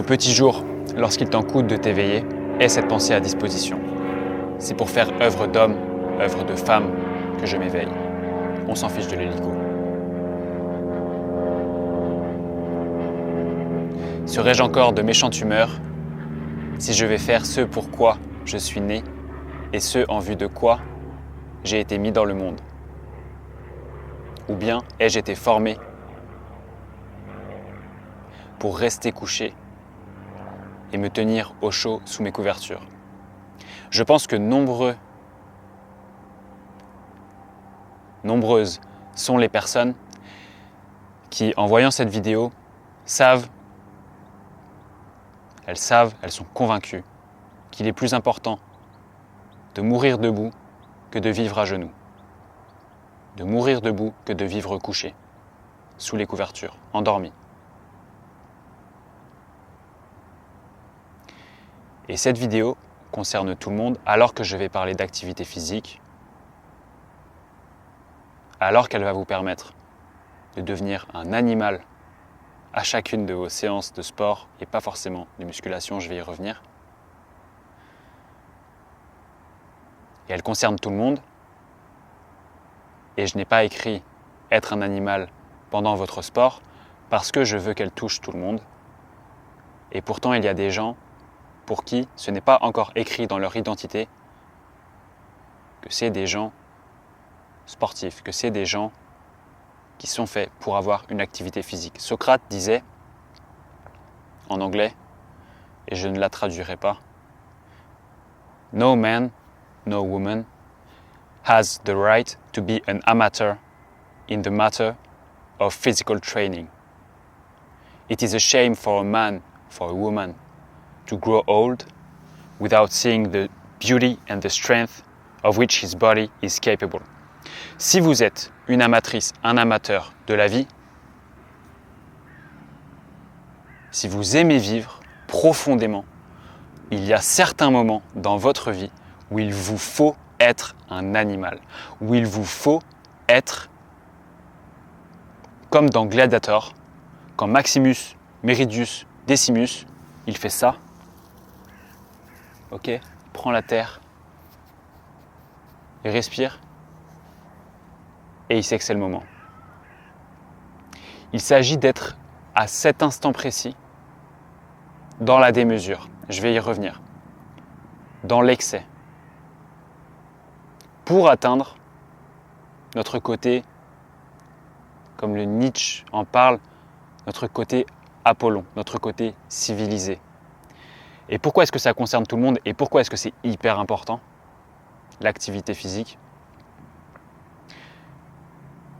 Au petit jour, lorsqu'il t'en coûte de t'éveiller, aie cette pensée à disposition. C'est pour faire œuvre d'homme, œuvre de femme que je m'éveille. On s'en fiche de l'hélico. Serais-je encore de méchante humeur si je vais faire ce pourquoi je suis né et ce en vue de quoi j'ai été mis dans le monde? Ou bien ai-je été formé pour rester couché et me tenir au chaud sous mes couvertures? Je pense que nombreuses sont les personnes qui, en voyant cette vidéo, elles sont convaincues qu'il est plus important de mourir debout que de vivre à genoux, de mourir debout que de vivre couché, sous les couvertures, endormi. Et cette vidéo concerne tout le monde, alors que je vais parler d'activité physique, alors qu'elle va vous permettre de devenir un animal à chacune de vos séances de sport, et pas forcément de musculation, je vais y revenir. Et elle concerne tout le monde, et je n'ai pas écrit « être un animal pendant votre sport » parce que je veux qu'elle touche tout le monde. Et pourtant, il y a des gens pour qui ce n'est pas encore écrit dans leur identité que c'est des gens sportifs, que c'est des gens qui sont faits pour avoir une activité physique. Socrate disait, en anglais, et je ne la traduirai pas, « No man, no woman has the right to be an amateur in the matter of physical training. It is a shame for a man, for a woman, to grow old without seeing the beauty and the strength of which his body is capable. » Si vous êtes une amatrice, un amateur de la vie, si vous aimez vivre profondément, il y a certains moments dans votre vie où il vous faut être un animal, où il vous faut être comme dans Gladiator, quand Maximus Meridius Decimus, il fait ça, ok, il prend la terre, il respire, et il sait que c'est le moment. Il s'agit d'être à cet instant précis, dans la démesure, je vais y revenir, dans l'excès, pour atteindre notre côté, comme le Nietzsche en parle, notre côté Apollon, notre côté civilisé. Et pourquoi est-ce que ça concerne tout le monde et pourquoi est-ce que c'est hyper important, l'activité physique?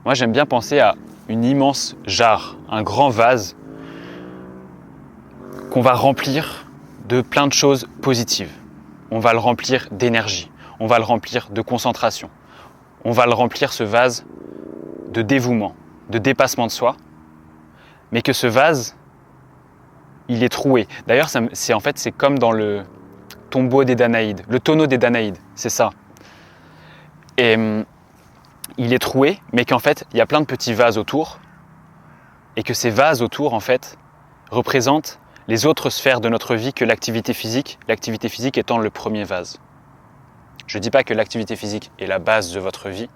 Moi, j'aime bien penser à une immense jarre, un grand vase qu'on va remplir de plein de choses positives. On va le remplir d'énergie, on va le remplir de concentration, on va le remplir, ce vase, de dévouement, de dépassement de soi, mais que ce vase, il est troué. D'ailleurs, c'est comme dans le tombeau des Danaïdes, le tonneau des Danaïdes, c'est ça. Et il est troué, mais qu'en fait, il y a plein de petits vases autour, et que ces vases autour, en fait, représentent les autres sphères de notre vie que l'activité physique étant le premier vase. Je ne dis pas que l'activité physique est la base de votre vie,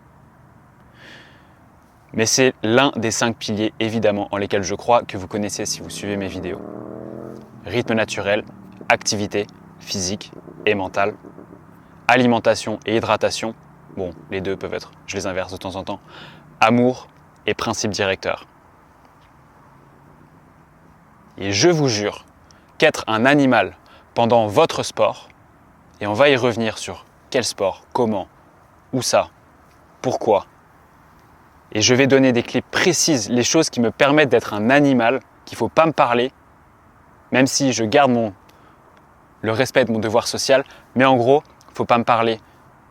mais c'est l'un des 5 piliers, évidemment, en lesquels je crois que vous connaissez si vous suivez mes vidéos. Rythme naturel, activité physique et mentale, alimentation et hydratation, bon, les deux peuvent être, je les inverse de temps en temps, amour et principe directeur. Et je vous jure qu'être un animal pendant votre sport, et on va y revenir sur quel sport, comment, où ça, pourquoi, et je vais donner des clés précises, les choses qui me permettent d'être un animal, qu'il ne faut pas me parler, même si je garde le respect de mon devoir social, mais en gros, il ne faut pas me parler,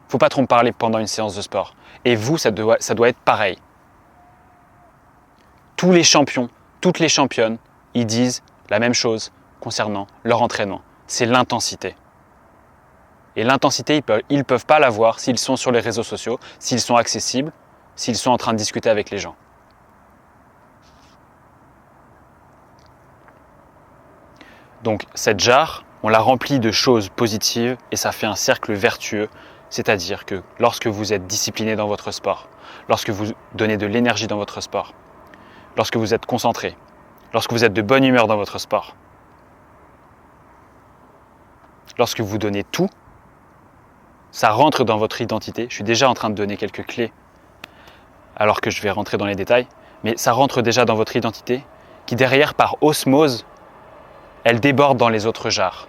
faut pas trop me parler pendant une séance de sport. Et vous, ça doit être pareil. Tous les champions, toutes les championnes, ils disent la même chose concernant leur entraînement. C'est l'intensité. Et l'intensité, ils ne peuvent pas l'avoir s'ils sont sur les réseaux sociaux, s'ils sont accessibles, s'ils sont en train de discuter avec les gens. Donc cette jarre, on la remplit de choses positives et ça fait un cercle vertueux, c'est-à-dire que lorsque vous êtes discipliné dans votre sport, lorsque vous donnez de l'énergie dans votre sport, lorsque vous êtes concentré, lorsque vous êtes de bonne humeur dans votre sport, lorsque vous donnez tout, ça rentre dans votre identité. Je suis déjà en train de donner quelques clés alors que je vais rentrer dans les détails, mais ça rentre déjà dans votre identité qui derrière, par osmose, elle déborde dans les autres jarres.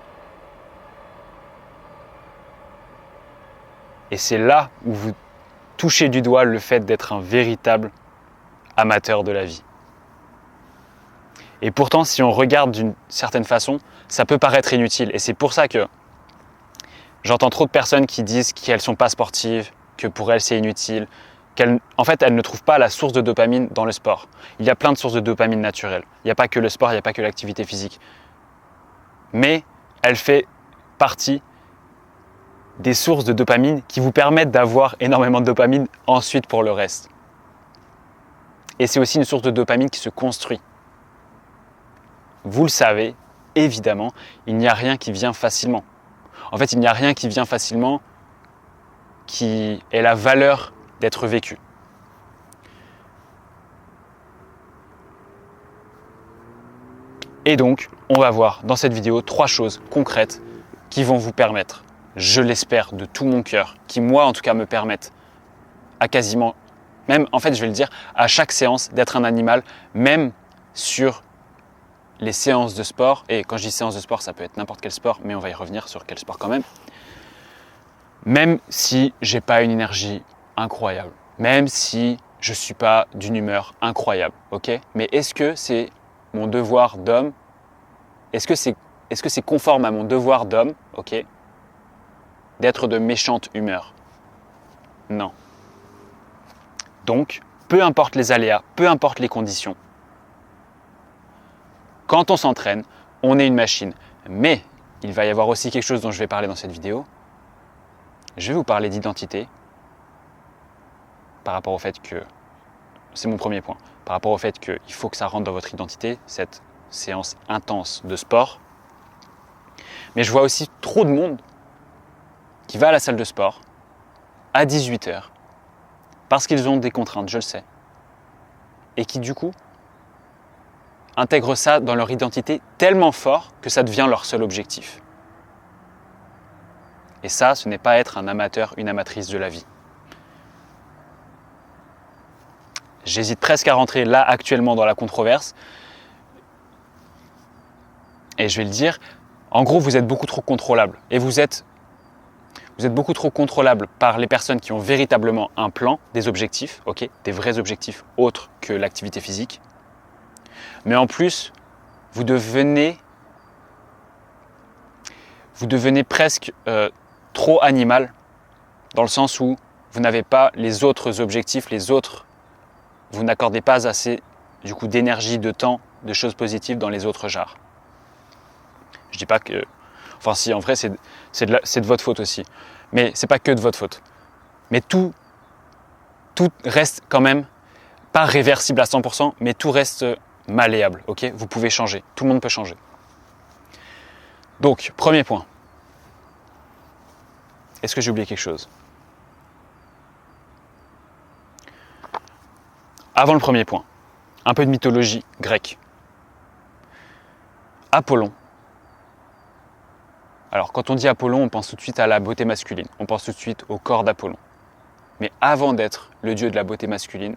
Et c'est là où vous touchez du doigt le fait d'être un véritable amateur de la vie. Et pourtant, si on regarde d'une certaine façon, ça peut paraître inutile. Et c'est pour ça que j'entends trop de personnes qui disent qu'elles ne sont pas sportives, que pour elles c'est inutile, qu'en fait elles ne trouvent pas la source de dopamine dans le sport. Il y a plein de sources de dopamine naturelles. Il n'y a pas que le sport, il n'y a pas que l'activité physique. Mais elle fait partie des sources de dopamine qui vous permettent d'avoir énormément de dopamine ensuite pour le reste. Et c'est aussi une source de dopamine qui se construit. Vous le savez, évidemment, il n'y a rien qui vient facilement. En fait, il n'y a rien qui vient facilement qui ait la valeur d'être vécu. Et donc, on va voir dans cette vidéo 3 choses concrètes qui vont vous permettre, je l'espère de tout mon cœur, qui moi en tout cas me permettent à quasiment, même en fait je vais le dire, à chaque séance d'être un animal, même sur les séances de sport. Et quand je dis séance de sport, ça peut être n'importe quel sport, mais on va y revenir sur quel sport quand même. Même si j'ai pas une énergie incroyable, même si je suis pas d'une humeur incroyable, ok? Mais est-ce que c'est mon devoir d'homme? Est-ce que c'est conforme à mon devoir d'homme, ok, d'être de méchante humeur? Non. Donc, peu importe les aléas, peu importe les conditions, quand on s'entraîne, on est une machine. Mais il va y avoir aussi quelque chose dont je vais parler dans cette vidéo. Je vais vous parler d'identité par rapport au fait que, c'est mon premier point, par rapport au fait qu'il faut que ça rentre dans votre identité, cette séance intense de sport. Mais je vois aussi trop de monde qui va à la salle de sport à 18h parce qu'ils ont des contraintes, je le sais, et qui du coup intègrent ça dans leur identité tellement fort que ça devient leur seul objectif. Et ça, ce n'est pas être un amateur, une amatrice de la vie. J'hésite presque à rentrer là actuellement dans la controverse. Et je vais le dire, en gros, vous êtes beaucoup trop contrôlable. Et vous êtes beaucoup trop contrôlable par les personnes qui ont véritablement un plan, des objectifs, ok, des vrais objectifs autres que l'activité physique. Mais en plus, vous devenez presque trop animal, dans le sens où vous n'avez pas les autres objectifs, vous n'accordez pas assez du coup d'énergie, de temps, de choses positives dans les autres genres. Je dis pas que, enfin si, en vrai c'est de votre faute aussi, mais c'est pas que de votre faute. Mais tout reste quand même pas réversible à 100%, mais tout reste malléable, ok? Vous pouvez changer, tout le monde peut changer. Donc, premier point. Est-ce que j'ai oublié quelque chose? Avant le premier point, un peu de mythologie grecque. Apollon. Alors, quand on dit Apollon, on pense tout de suite à la beauté masculine. On pense tout de suite au corps d'Apollon. Mais avant d'être le dieu de la beauté masculine,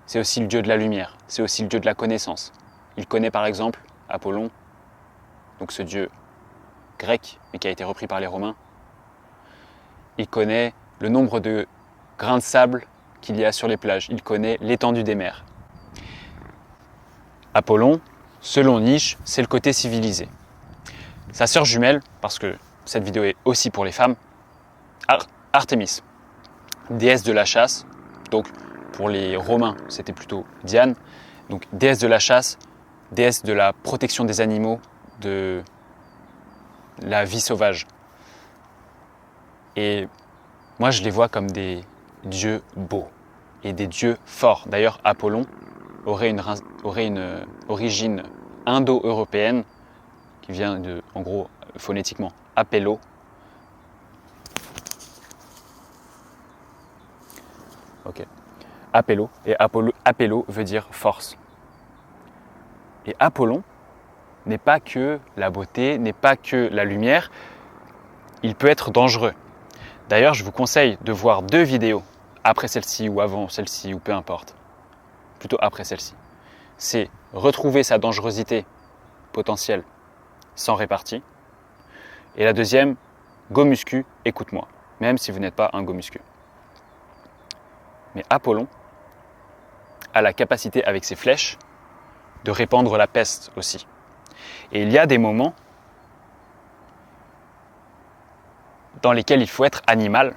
c'est aussi le dieu de la lumière. C'est aussi le dieu de la connaissance. Il connaît par exemple Apollon, donc ce dieu grec, mais qui a été repris par les Romains. Il connaît le nombre de grains de sable qu'il y a sur les plages. Il connaît l'étendue des mers. Apollon, selon Nietzsche, c'est le côté civilisé. Sa sœur jumelle, parce que cette vidéo est aussi pour les femmes, Artémis, déesse de la chasse. Donc pour les Romains, c'était plutôt Diane. Donc déesse de la chasse, déesse de la protection des animaux, de la vie sauvage. Et moi, je les vois comme des dieux beaux et des dieux forts. D'ailleurs, Apollon aurait une origine indo-européenne qui vient de, en gros, phonétiquement, apello. Ok. Apello, et apello veut dire force. Et Apollon n'est pas que la beauté, n'est pas que la lumière, il peut être dangereux. D'ailleurs, je vous conseille de voir 2 vidéos, après celle-ci ou avant celle-ci, ou peu importe, plutôt après celle-ci. C'est retrouver sa dangerosité potentielle sans répartie. Et la deuxième, go muscu, écoute-moi, même si vous n'êtes pas un go muscu. Mais Apollon a la capacité avec ses flèches de répandre la peste aussi. Et il y a des moments dans lesquels il faut être animal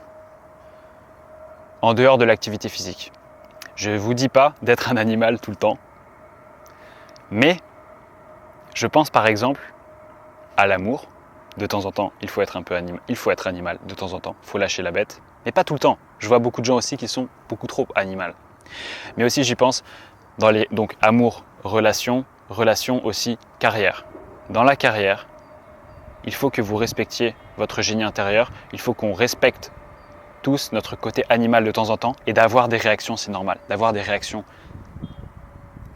en dehors de l'activité physique. Je ne vous dis pas d'être un animal tout le temps, mais je pense par exemple à l'amour. De temps en temps, il faut être un peu animal. Il faut être animal de temps en temps. Il faut lâcher la bête, mais pas tout le temps. Je vois beaucoup de gens aussi qui sont beaucoup trop animal. Mais aussi, j'y pense dans les donc amour, relation aussi carrière. Dans la carrière, il faut que vous respectiez votre génie intérieur. Il faut qu'on respecte tous notre côté animal de temps en temps, et d'avoir des réactions, c'est normal. D'avoir des réactions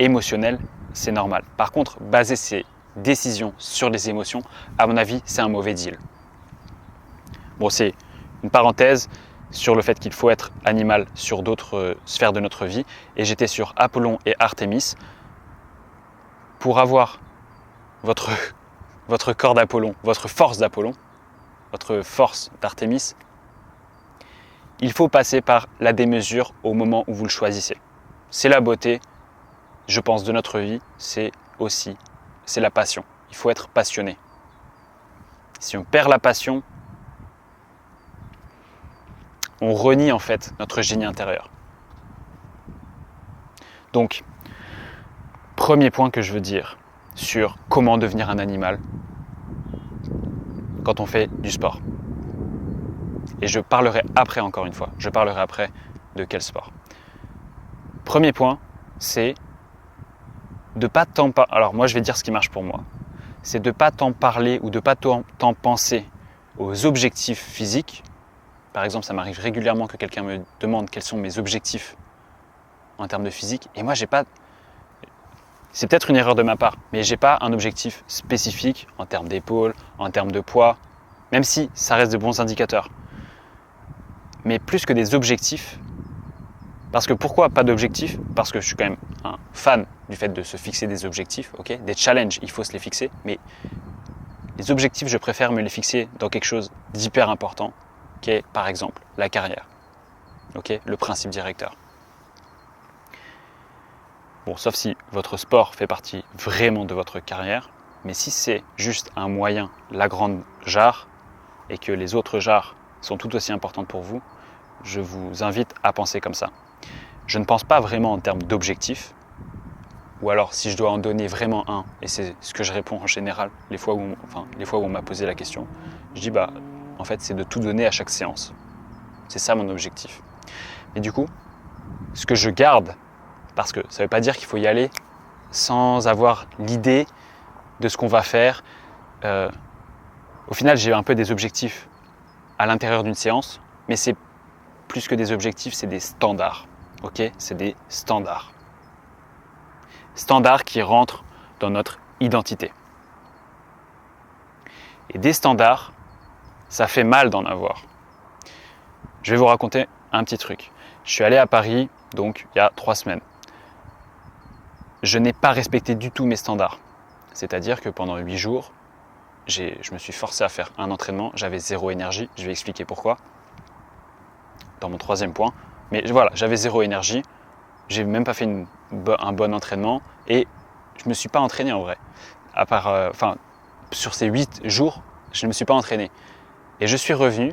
émotionnelles, c'est normal. Par contre, baser ses décisions sur les émotions, à mon avis, c'est un mauvais deal. Bon, c'est une parenthèse sur le fait qu'il faut être animal sur d'autres sphères de notre vie, et j'étais sur Apollon et Artémis. Pour avoir votre corps d'Apollon, votre force d'Apollon, votre force d'Artémis, il faut passer par la démesure au moment où vous le choisissez. C'est la beauté, je pense, de notre vie, c'est la passion. Il faut être passionné. Si on perd la passion, on renie en fait notre génie intérieur. Donc, premier point que je veux dire sur comment devenir un animal quand on fait du sport. Et je parlerai après, encore une fois, je parlerai après de quel sport. Premier point, c'est de pas tant parler. Alors moi, je vais dire ce qui marche pour moi. C'est de pas tant parler ou de pas tant penser aux objectifs physiques. Par exemple, ça m'arrive régulièrement que quelqu'un me demande quels sont mes objectifs en termes de physique. Et moi, j'ai pas. C'est peut-être une erreur de ma part, mais j'ai pas un objectif spécifique en termes d'épaule, en termes de poids, même si ça reste de bons indicateurs. Mais plus que des objectifs, parce que pourquoi pas d'objectifs? Parce que je suis quand même un fan du fait de se fixer des objectifs, okay? Des challenges, il faut se les fixer, mais les objectifs, je préfère me les fixer dans quelque chose d'hyper important, qui est par exemple la carrière, okay? Le principe directeur. Bon, sauf si votre sport fait partie vraiment de votre carrière, mais si c'est juste un moyen, la grande jarre, et que les autres jarres sont tout aussi importantes pour vous, je vous invite à penser comme ça. Je ne pense pas vraiment en termes d'objectifs, ou alors si je dois en donner vraiment un, et c'est ce que je réponds en général, les fois où on m'a posé la question, je dis en fait c'est de tout donner à chaque séance. C'est ça mon objectif. Et du coup, ce que je garde, parce que ça ne veut pas dire qu'il faut y aller sans avoir l'idée de ce qu'on va faire. Au final, j'ai un peu des objectifs à l'intérieur d'une séance, mais c'est plus que des objectifs, c'est des standards. Ok, c'est des standards. Standards qui rentrent dans notre identité. Et des standards, ça fait mal d'en avoir. Je vais vous raconter un petit truc. Je suis allé à Paris, donc il y a 3 semaines. Je n'ai pas respecté du tout mes standards. C'est-à-dire que pendant 8 jours, je me suis forcé à faire un entraînement, j'avais 0 énergie, je vais expliquer pourquoi dans mon 3e point. Mais voilà, j'avais 0 énergie, j'ai même pas fait un bon entraînement et je me suis pas entraîné en vrai. À part, sur ces 8 jours, je ne me suis pas entraîné. Et je suis revenu,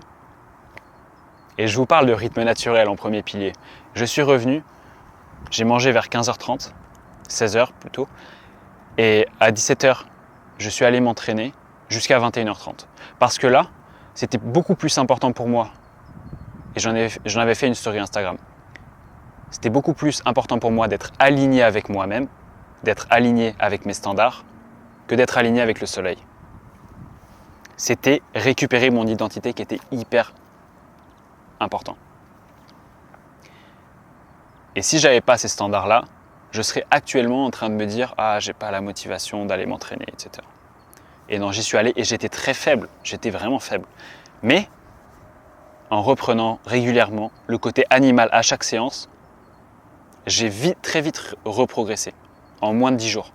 et je vous parle de rythme naturel en premier pilier. Je suis revenu, j'ai mangé vers 15h30, 16h plutôt, et à 17h, je suis allé m'entraîner jusqu'à 21h30. Parce que là, c'était beaucoup plus important pour moi. Et j'en avais fait une story Instagram. C'était beaucoup plus important pour moi d'être aligné avec moi-même, d'être aligné avec mes standards, que d'être aligné avec le soleil. c'était récupérer mon identité qui était hyper important. Et si j'avais pas ces standards-là, je serais actuellement en train de me dire « Ah, j'ai pas la motivation d'aller m'entraîner, etc. » Et non, j'y suis allé et j'étais très faible, j'étais vraiment faible. Mais en reprenant régulièrement le côté animal à chaque séance, j'ai très vite reprogressé, en moins de 10 jours.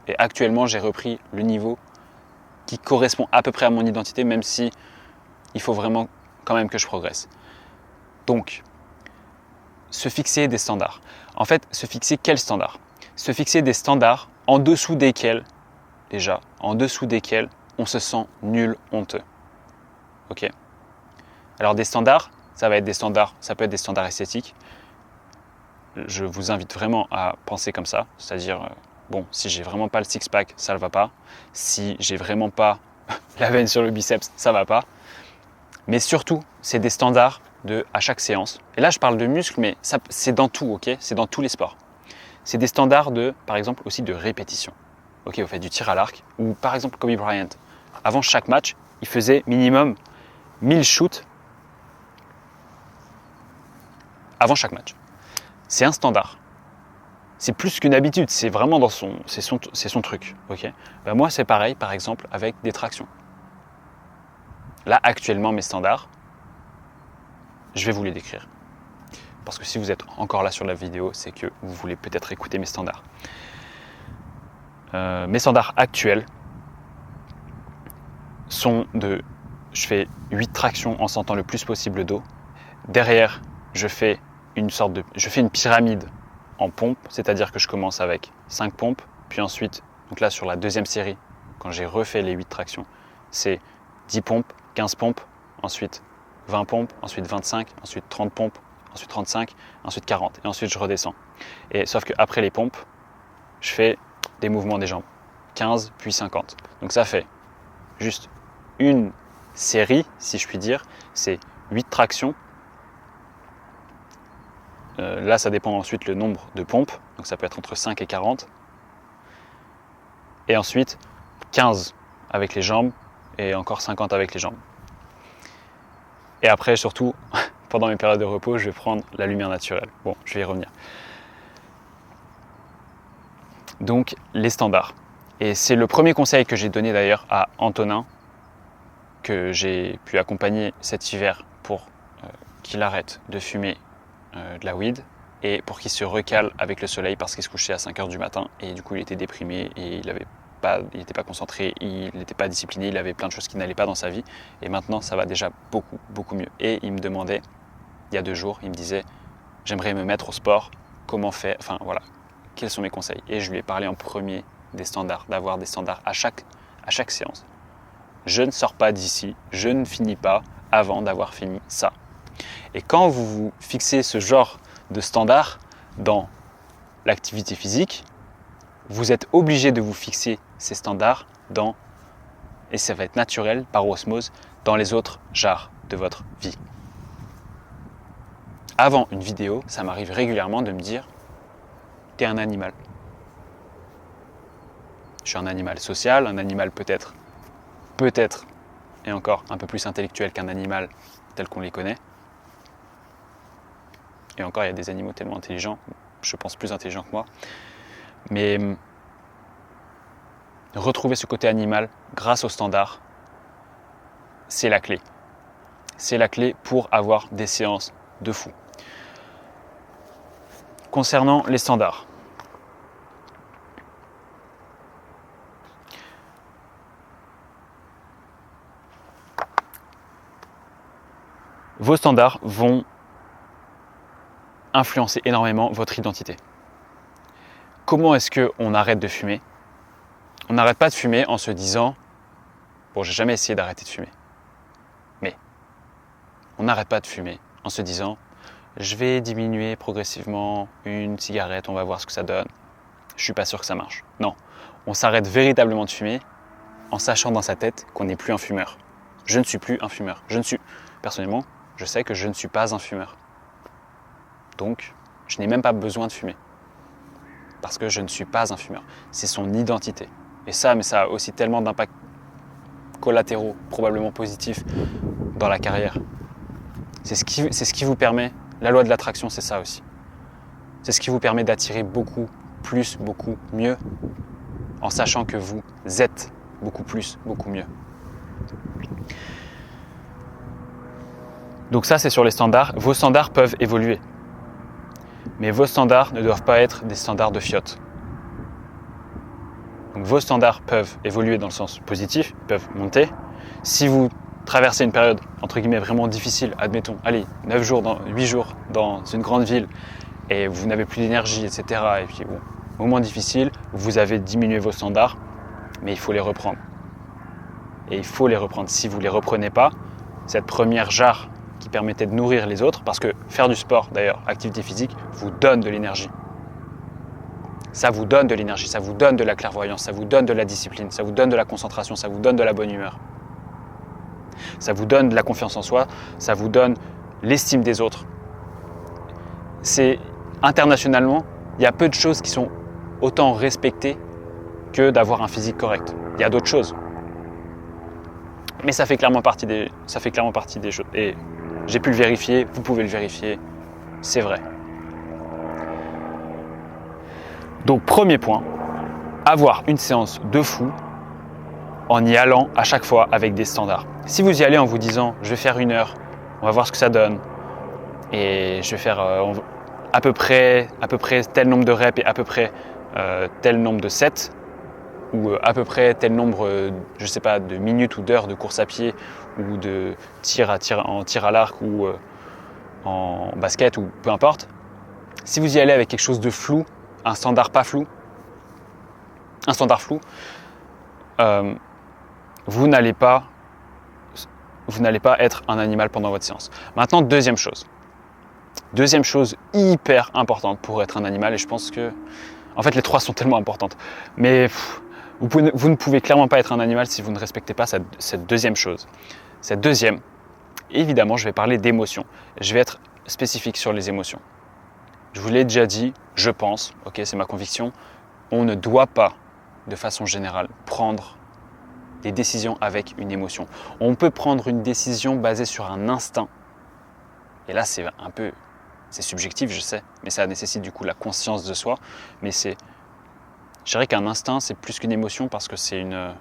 Et actuellement, j'ai repris le niveau qui correspond à peu près à mon identité, même si il faut vraiment quand même que je progresse. Donc, se fixer des standards. En fait, se fixer quels standards? Se fixer des standards en dessous desquels, on se sent nul, honteux. Ok? Alors des standards, ça peut être des standards esthétiques. Je vous invite vraiment à penser comme ça, c'est-à-dire, bon, si j'ai vraiment pas le six-pack, ça ne va pas. Si j'ai vraiment pas la veine sur le biceps, ça va pas. Mais surtout, c'est des standards à chaque séance. Et là, je parle de muscles, mais c'est dans tout, ok? C'est dans tous les sports. C'est des standards par exemple, aussi de répétition. Ok, vous faites du tir à l'arc, ou par exemple Kobe Bryant. Avant chaque match, il faisait minimum 1000 shoots avant chaque match. C'est un standard. C'est plus qu'une habitude, c'est vraiment c'est son truc. Ok. Ben moi, c'est pareil, par exemple, avec des tractions. Là, actuellement, mes standards, je vais vous les décrire. Parce que si vous êtes encore là sur la vidéo, c'est que vous voulez peut-être écouter mes standards. Mes standards actuels sont je fais 8 tractions en sentant le plus possible le dos. Derrière, je fais une pyramide en pompe, c'est-à-dire que je commence avec 5 pompes, puis ensuite, donc là sur la deuxième série, quand j'ai refait les 8 tractions, c'est 10 pompes, 15 pompes, ensuite 20 pompes, ensuite 25, ensuite 30 pompes, ensuite 35, ensuite 40, et ensuite je redescends. Et sauf qu'après les pompes, je fais des mouvements des jambes, 15 puis 50. Donc ça fait juste une série, si je puis dire, c'est 8 tractions. Là, ça dépend ensuite le nombre de pompes, donc ça peut être entre 5 et 40. Et ensuite, 15 avec les jambes et encore 50 avec les jambes. Et après, surtout, pendant mes périodes de repos, je vais prendre la lumière naturelle. Bon, je vais y revenir. Donc, les standards. Et c'est le premier conseil que j'ai donné d'ailleurs à Antonin, que j'ai pu accompagner cet hiver pour qu'il arrête de fumer de la weed et pour qu'il se recale avec le soleil parce qu'il se couchait à 5 h du matin et du coup il était déprimé et il n'était pas concentré, il n'était pas discipliné, il avait plein de choses qui n'allaient pas dans sa vie et maintenant ça va déjà beaucoup mieux. Et il me demandait, il y a 2 jours, il me disait j'aimerais me mettre au sport, comment faire, enfin voilà, quels sont mes conseils? Et je lui ai parlé en premier des standards, d'avoir des standards à chaque séance. Je ne sors pas d'ici, je ne finis pas avant d'avoir fini ça. Et quand vous vous fixez ce genre de standard dans l'activité physique, vous êtes obligé de vous fixer ces standards et ça va être naturel, par osmose, dans les autres genres de votre vie. Avant une vidéo, ça m'arrive régulièrement de me dire « t'es un animal ». Je suis un animal social, un animal peut-être, et encore un peu plus intellectuel qu'un animal tel qu'on les connaît. Et encore, il y a des animaux tellement intelligents, je pense plus intelligents que moi. Mais retrouver ce côté animal grâce aux standards, c'est la clé. C'est la clé pour avoir des séances de fou. Concernant les standards, vos standards vont influencer énormément votre identité. Comment est-ce qu'on arrête de fumer? On n'arrête pas de fumer en se disant « Bon, j'ai jamais essayé d'arrêter de fumer. » Mais on n'arrête pas de fumer en se disant « Je vais diminuer progressivement une cigarette, on va voir ce que ça donne. Je suis pas sûr que ça marche. » Non, on s'arrête véritablement de fumer en sachant dans sa tête qu'on n'est plus un fumeur. Je ne suis plus un fumeur. Personnellement, je sais que je ne suis pas un fumeur. Donc, je n'ai même pas besoin de fumer. Parce que je ne suis pas un fumeur. C'est son identité. Et ça, mais ça a aussi tellement d'impact collatéraux probablement positifs dans la carrière. C'est ce qui vous permet, la loi de l'attraction, c'est ça aussi. C'est ce qui vous permet d'attirer beaucoup plus, beaucoup mieux, en sachant que vous êtes beaucoup plus, beaucoup mieux. Donc ça, c'est sur les standards. Vos standards peuvent évoluer. Mais vos standards ne doivent pas être des standards de fiottes. Donc vos standards peuvent évoluer dans le sens positif, ils peuvent monter. Si vous traversez une période, entre guillemets, vraiment difficile, admettons, allez, 8 jours dans une grande ville, et vous n'avez plus d'énergie, etc. Et puis bon, moment difficile, vous avez diminué vos standards, mais il faut les reprendre. Et il faut les reprendre. Si vous ne les reprenez pas, cette première jarre qui permettait de nourrir les autres, parce que faire du sport, d'ailleurs, activité physique, vous donne de l'énergie. Ça vous donne de l'énergie, ça vous donne de la clairvoyance, ça vous donne de la discipline, ça vous donne de la concentration, ça vous donne de la bonne humeur. Ça vous donne de la confiance en soi, ça vous donne l'estime des autres. C'est internationalement, il y a peu de choses qui sont autant respectées que d'avoir un physique correct. Il y a d'autres choses. Mais ça fait clairement partie des choses. Et j'ai pu le vérifier, vous pouvez le vérifier, c'est vrai. Donc premier point, avoir une séance de fou en y allant à chaque fois avec des standards. Si vous y allez en vous disant je vais faire 1 heure, on va voir ce que ça donne et je vais faire à peu près tel nombre de reps et à peu près tel nombre de sets ou à peu près tel nombre je sais pas, de minutes ou d'heures de course à pied ou de tir à l'arc ou en basket ou peu importe. Si vous y allez avec quelque chose de flou, un standard flou, vous n'allez pas être un animal pendant votre séance. Maintenant, deuxième chose hyper importante pour être un animal, et je pense que, en fait, les trois sont tellement importantes, mais vous ne pouvez clairement pas être un animal si vous ne respectez pas cette deuxième chose. Cette deuxième, évidemment, je vais parler d'émotions. Je vais être spécifique sur les émotions. Je vous l'ai déjà dit, je pense, ok, c'est ma conviction, on ne doit pas, de façon générale, prendre des décisions avec une émotion. On peut prendre une décision basée sur un instinct. Et là, c'est subjectif, je sais, mais ça nécessite du coup la conscience de soi. Mais je dirais qu'un instinct, c'est plus qu'une émotion parce que c'est une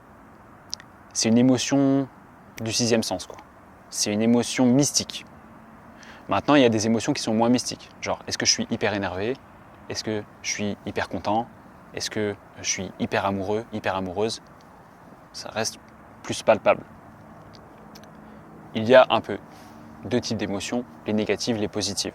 émotion du 6e sens, quoi. C'est une émotion mystique. Maintenant, il y a des émotions qui sont moins mystiques. Genre, est-ce que je suis hyper énervé? Est-ce que je suis hyper content? Est-ce que je suis hyper amoureux, hyper amoureuse? Ça reste plus palpable. Il y a un peu 2 types d'émotions, les négatives, les positives.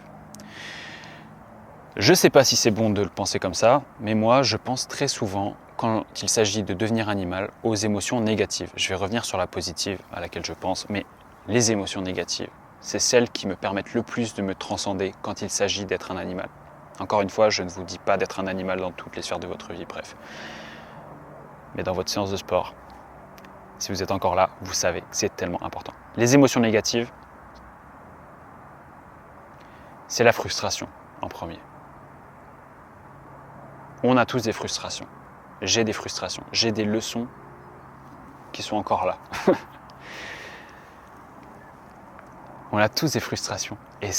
Je ne sais pas si c'est bon de le penser comme ça, mais moi, je pense très souvent, quand il s'agit de devenir animal, aux émotions négatives. Je vais revenir sur la positive à laquelle je pense, mais les émotions négatives, c'est celles qui me permettent le plus de me transcender quand il s'agit d'être un animal. Encore une fois, je ne vous dis pas d'être un animal dans toutes les sphères de votre vie, bref. Mais dans votre séance de sport, si vous êtes encore là, vous savez que c'est tellement important. Les émotions négatives, c'est la frustration en premier. On a tous des frustrations. J'ai des frustrations. J'ai des leçons qui sont encore là. On a tous des frustrations. Et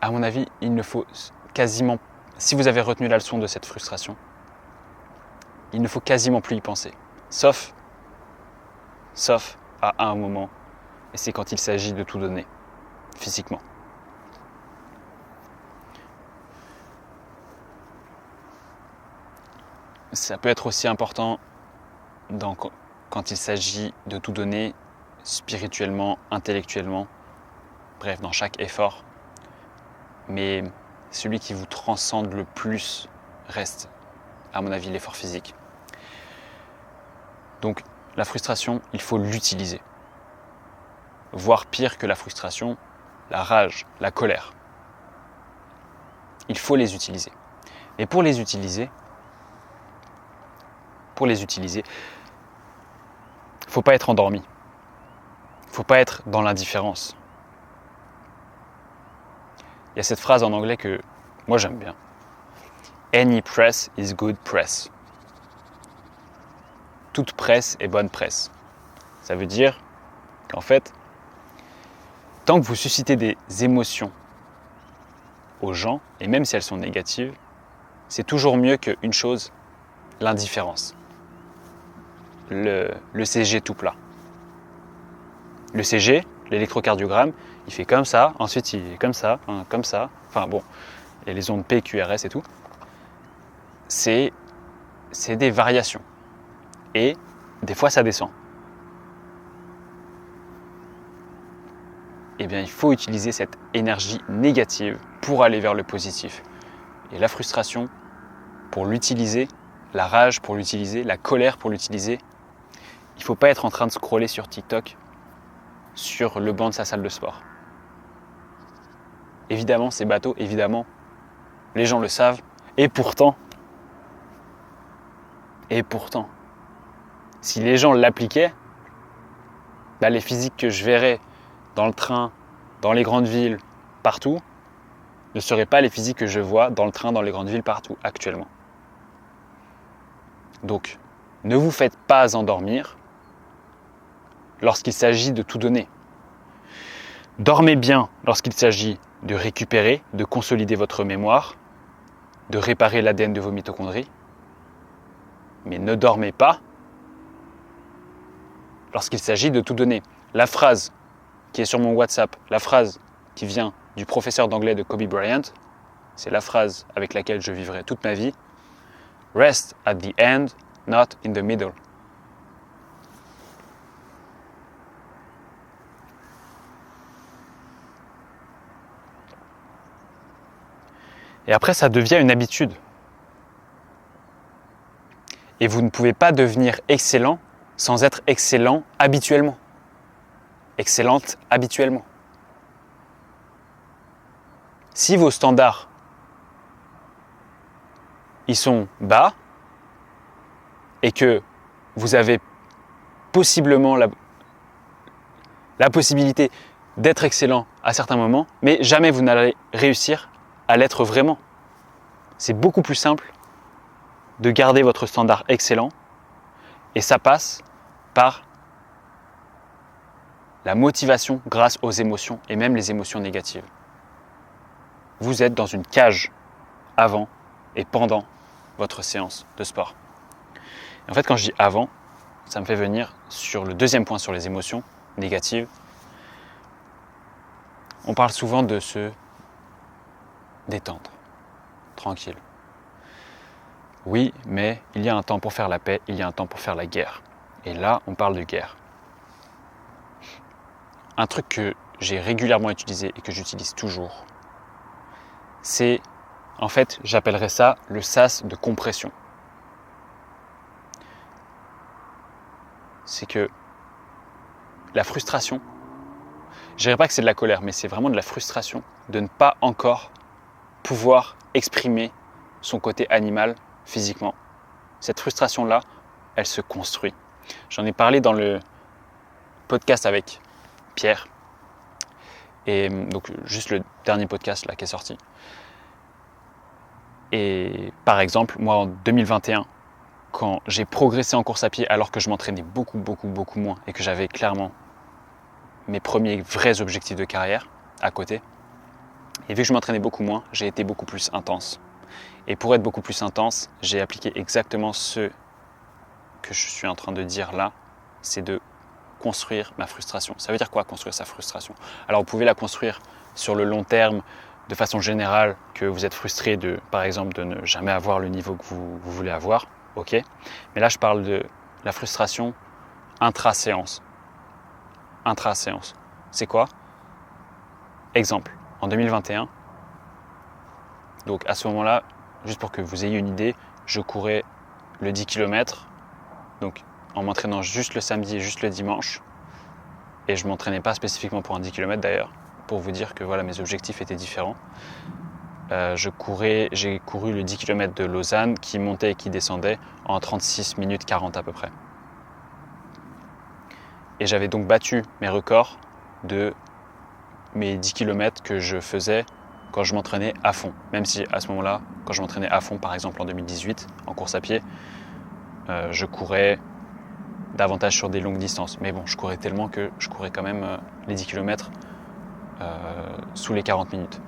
à mon avis, il ne faut quasiment, si vous avez retenu la leçon de cette frustration, il ne faut quasiment plus y penser. Sauf à un moment, et c'est quand il s'agit de tout donner, physiquement. Ça peut être aussi important quand il s'agit de tout donner spirituellement, intellectuellement, bref, dans chaque effort. Mais celui qui vous transcende le plus reste, à mon avis, l'effort physique. Donc, la frustration, il faut l'utiliser. Voire pire que la frustration, la rage, la colère. Il faut les utiliser. Et pour les utiliser, il ne faut pas être endormi. Il ne faut pas être dans l'indifférence. Il y a cette phrase en anglais que moi j'aime bien. Any press is good press. Toute presse est bonne presse. Ça veut dire qu'en fait, tant que vous suscitez des émotions aux gens, et même si elles sont négatives, c'est toujours mieux qu'une chose, l'indifférence. Le CG tout plat. Le CG, l'électrocardiogramme, il fait comme ça, ensuite il est comme ça, enfin bon, il y a les ondes P, QRS et tout. C'est des variations. Et des fois ça descend. Eh bien, il faut utiliser cette énergie négative pour aller vers le positif. Et la frustration, pour l'utiliser, la rage pour l'utiliser, la colère pour l'utiliser, il ne faut pas être en train de scroller sur TikTok sur le banc de sa salle de sport. Évidemment, c'est bateau, évidemment, les gens le savent. Et pourtant, si les gens l'appliquaient, les physiques que je verrais dans le train, dans les grandes villes, partout, ne seraient pas les physiques que je vois dans le train, dans les grandes villes, partout, actuellement. Donc, ne vous faites pas endormir lorsqu'il s'agit de tout donner. Dormez bien lorsqu'il s'agit de récupérer, de consolider votre mémoire, de réparer l'ADN de vos mitochondries. Mais ne dormez pas lorsqu'il s'agit de tout donner. La phrase qui est sur mon WhatsApp, la phrase qui vient du professeur d'anglais de Kobe Bryant, c'est la phrase avec laquelle je vivrai toute ma vie. Rest at the end, not in the middle. Et après, ça devient une habitude. Et vous ne pouvez pas devenir excellent sans être excellent habituellement. Excellente habituellement. Si vos standards, ils sont bas et que vous avez possiblement la possibilité d'être excellent à certains moments, mais jamais vous n'allez réussir à l'être vraiment. C'est beaucoup plus simple de garder votre standard excellent et ça passe par la motivation grâce aux émotions et même les émotions négatives. Vous êtes dans une cage avant et pendant votre séance de sport. Et en fait, quand je dis avant, ça me fait venir sur le deuxième point sur les émotions négatives. On parle souvent de se détendre, tranquille. Oui, mais il y a un temps pour faire la paix, il y a un temps pour faire la guerre. Et là, on parle de guerre. Un truc que j'ai régulièrement utilisé et que j'utilise toujours, c'est, en fait, j'appellerais ça le sas de compression. C'est que la frustration, je dirais pas que c'est de la colère, mais c'est vraiment de la frustration de ne pas encore pouvoir exprimer son côté animal physiquement. Cette frustration-là, elle se construit. J'en ai parlé dans le podcast avec Pierre, et donc juste le dernier podcast là qui est sorti. Et par exemple, moi en 2021, quand j'ai progressé en course à pied alors que je m'entraînais beaucoup moins et que j'avais clairement mes premiers vrais objectifs de carrière à côté, et vu que je m'entraînais beaucoup moins, j'ai été beaucoup plus intense. Et pour être beaucoup plus intense, j'ai appliqué exactement ce que je suis en train de dire là, c'est de construire ma frustration. Ça veut dire quoi, construire sa frustration? Alors vous pouvez la construire sur le long terme, de façon générale, que vous êtes frustré de, par exemple, de ne jamais avoir le niveau que vous voulez avoir, ok. Mais là, je parle de la frustration intra-séance. Intra-séance. C'est quoi? Exemple, en 2021, donc à ce moment-là, juste pour que vous ayez une idée, je courais le 10 km, donc en m'entraînant juste le samedi et juste le dimanche. Et je ne m'entraînais pas spécifiquement pour un 10 km d'ailleurs, pour vous dire que voilà, mes objectifs étaient différents. J'ai couru le 10 km de Lausanne qui montait et qui descendait en 36 minutes 40 à peu près. Et j'avais donc battu mes records de mes 10 km que je faisais quand je m'entraînais à fond. Même si à ce moment-là, quand je m'entraînais à fond, par exemple en 2018, en course à pied, je courais davantage sur des longues distances. Mais bon, je courais tellement que je courais quand même les 10 km sous les 40 minutes.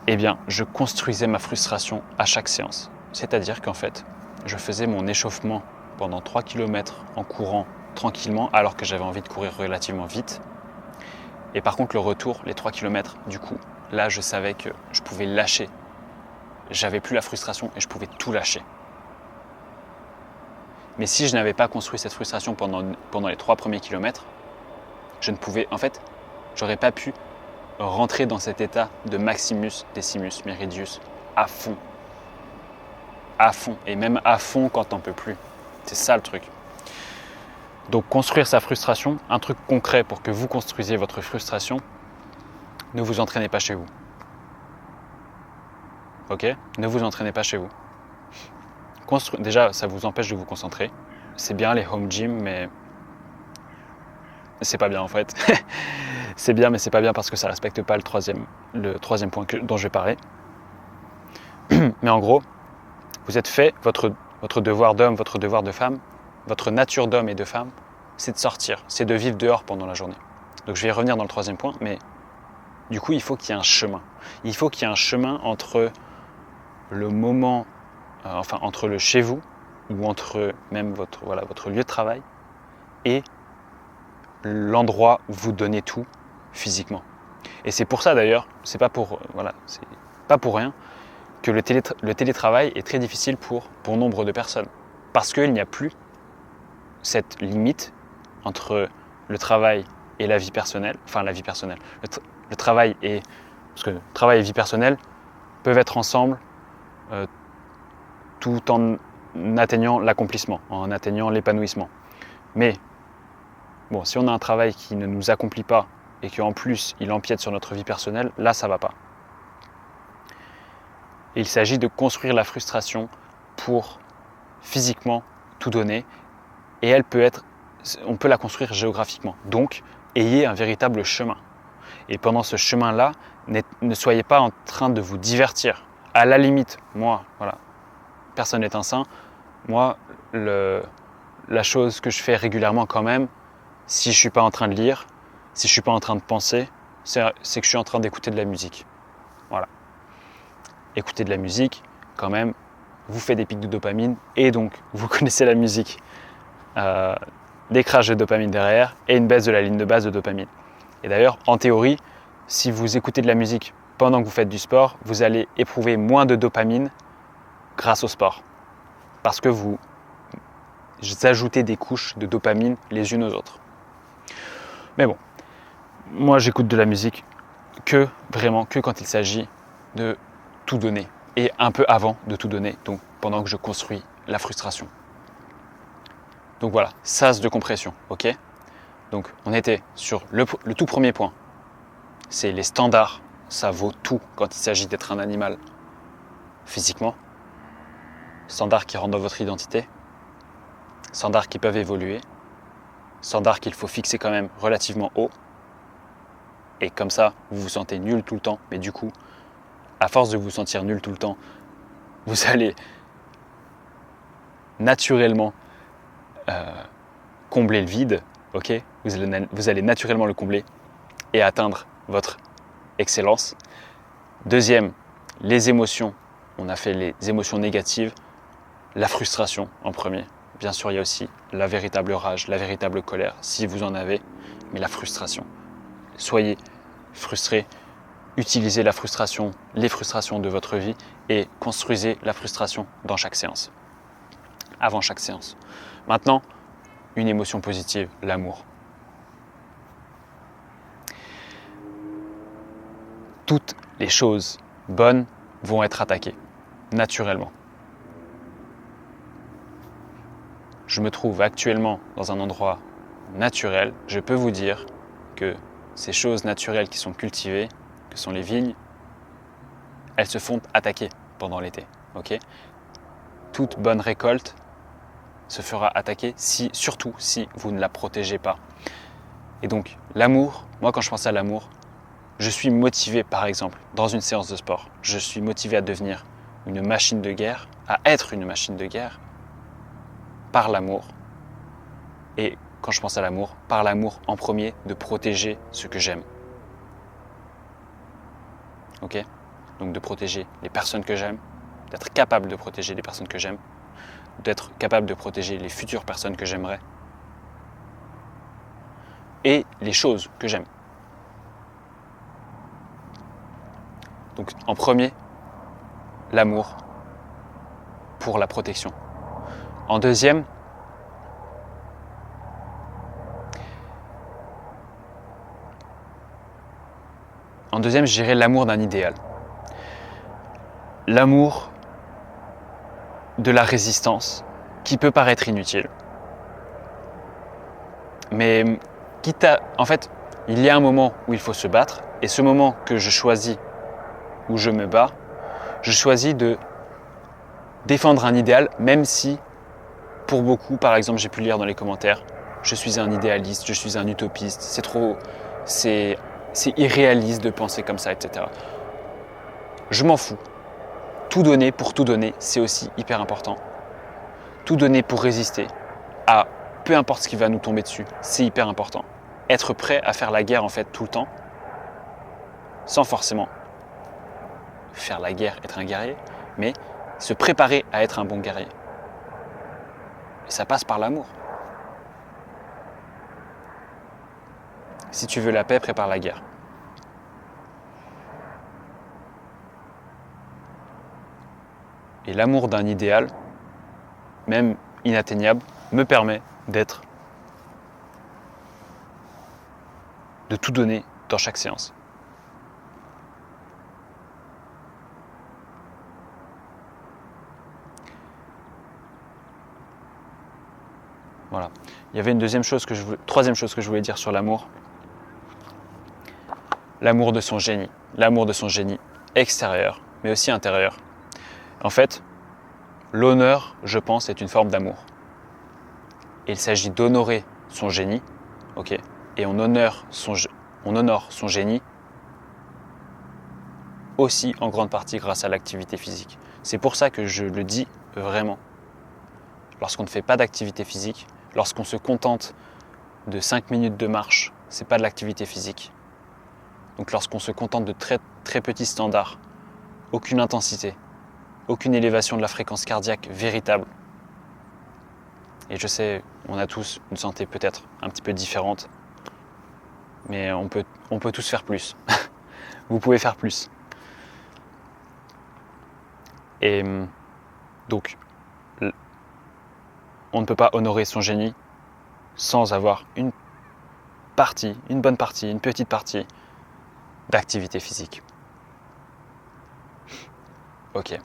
Eh bien, je construisais ma frustration à chaque séance. C'est-à-dire qu'en fait, je faisais mon échauffement pendant 3 km en courant tranquillement alors que j'avais envie de courir relativement vite. Et par contre, le retour, les 3 km, du coup, là, je savais que je pouvais lâcher. J'avais plus la frustration et je pouvais tout lâcher. Mais si je n'avais pas construit cette frustration pendant les 3 premiers kilomètres, je ne pouvais, en fait, j'aurais pas pu rentrer dans cet état de Maximus Decimus Meridius à fond. À fond. Et même à fond quand t'en peux plus. C'est ça le truc. Donc construire sa frustration, un truc concret pour que vous construisiez votre frustration, ne vous entraînez pas chez vous. Ok ? Ne vous entraînez pas chez vous. Déjà, ça vous empêche de vous concentrer. C'est bien les home gym, mais c'est pas bien en fait. C'est bien, mais c'est pas bien parce que ça respecte pas le troisième point dont je vais parler. Mais en gros, vous êtes fait, votre devoir d'homme, votre devoir de femme, votre nature d'homme et de femme, c'est de sortir, c'est de vivre dehors pendant la journée. Donc je vais y revenir dans le troisième point, mais du coup, il faut qu'il y ait un chemin. Il faut qu'il y ait un chemin entre le moment, entre le chez vous, ou entre même votre lieu de travail, et l'endroit où vous donnez tout physiquement. Et c'est pour ça d'ailleurs, c'est pas pour rien, que le télétravail est très difficile pour nombre de personnes. Parce qu'il n'y a plus cette limite entre le travail et la vie personnelle, le travail parce que travail et vie personnelle peuvent être ensemble tout en atteignant l'accomplissement, en atteignant l'épanouissement. Mais bon, si on a un travail qui ne nous accomplit pas et qu'en plus il empiète sur notre vie personnelle, là ça va pas. Et il s'agit de construire la frustration pour physiquement tout donner et on peut la construire géographiquement. Donc, ayez un véritable chemin. Et pendant ce chemin-là, ne soyez pas en train de vous divertir. À la limite, moi, personne n'est un saint. Moi, la chose que je fais régulièrement quand même, si je ne suis pas en train de lire, si je ne suis pas en train de penser, c'est que je suis en train d'écouter de la musique. Voilà. Écouter de la musique, quand même, vous fait des pics de dopamine et donc vous connaissez la musique. Des crashs de dopamine derrière et une baisse de la ligne de base de dopamine. Et d'ailleurs, en théorie, si vous écoutez de la musique pendant que vous faites du sport, vous allez éprouver moins de dopamine grâce au sport. Parce que vous ajoutez des couches de dopamine les unes aux autres. Mais bon, moi j'écoute de la musique que quand il s'agit de tout donner. Et un peu avant de tout donner, donc pendant que je construis la frustration. Donc voilà, sas de compression, ok ? Donc on était sur le tout premier point. C'est les standards, ça vaut tout quand il s'agit d'être un animal physiquement. Standards qui rendent votre identité. Standards qui peuvent évoluer. Standards qu'il faut fixer quand même relativement haut. Et comme ça, vous vous sentez nul tout le temps. Mais du coup, à force de vous sentir nul tout le temps, vous allez naturellement combler le vide, ok ? Vous allez naturellement le combler et atteindre votre excellence. Deuxième, les émotions. On a fait les émotions négatives, la frustration en premier. Bien sûr, il y a aussi la véritable rage, la véritable colère, si vous en avez, mais la frustration. Soyez frustrés, utilisez la frustration, les frustrations de votre vie et construisez la frustration dans chaque séance, avant chaque séance. Maintenant, une émotion positive, l'amour. Toutes les choses bonnes vont être attaquées, naturellement. Je me trouve actuellement dans un endroit naturel. Je peux vous dire que ces choses naturelles qui sont cultivées, que sont les vignes, elles se font attaquer pendant l'été. Okay ? Toute bonne récolte se fera attaquer, surtout si vous ne la protégez pas. Et donc, l'amour, moi quand je pense à l'amour, je suis motivé par exemple, dans une séance de sport, je suis motivé à devenir une machine de guerre, à être une machine de guerre, par l'amour, Et quand je pense à l'amour, par l'amour en premier, de protéger ce que j'aime. Ok ? Donc de protéger les personnes que j'aime, d'être capable de protéger les personnes que j'aime, d'être capable de protéger les futures personnes que j'aimerais et les choses que j'aime. Donc en premier, l'amour pour la protection. En deuxième, je dirais l'amour d'un idéal. L'amour de la résistance qui peut paraître inutile. Mais en fait, il y a un moment où il faut se battre et ce moment que je choisis, où je me bats, je choisis de défendre un idéal, même si, pour beaucoup, par exemple, j'ai pu lire dans les commentaires, je suis un idéaliste, je suis un utopiste, c'est irréaliste de penser comme ça, etc. Je m'en fous. Tout donner pour tout donner, c'est aussi hyper important. Tout donner pour résister à peu importe ce qui va nous tomber dessus, c'est hyper important. Être prêt à faire la guerre en fait tout le temps, sans forcément faire la guerre, être un guerrier, mais se préparer à être un bon guerrier. Et ça passe par l'amour. Si tu veux la paix, prépare la guerre. Et l'amour d'un idéal, même inatteignable, me permet de tout donner dans chaque séance. Voilà. Il y avait troisième chose que je voulais dire sur l'amour. L'amour de son génie. L'amour de son génie extérieur, mais aussi intérieur. En fait, l'honneur, je pense, est une forme d'amour. Il s'agit d'honorer son génie, ok, et on honore son génie aussi en grande partie grâce à l'activité physique. C'est pour ça que je le dis vraiment. Lorsqu'on ne fait pas d'activité physique, lorsqu'on se contente de 5 minutes de marche, c'est pas de l'activité physique. Donc lorsqu'on se contente de très, très petits standards, aucune intensité, aucune élévation de la fréquence cardiaque véritable. Et je sais, on a tous une santé peut-être un petit peu différente, mais on peut tous faire plus. Vous pouvez faire plus. Et donc, on ne peut pas honorer son génie sans avoir une bonne partie, une petite partie d'activité physique. Ok.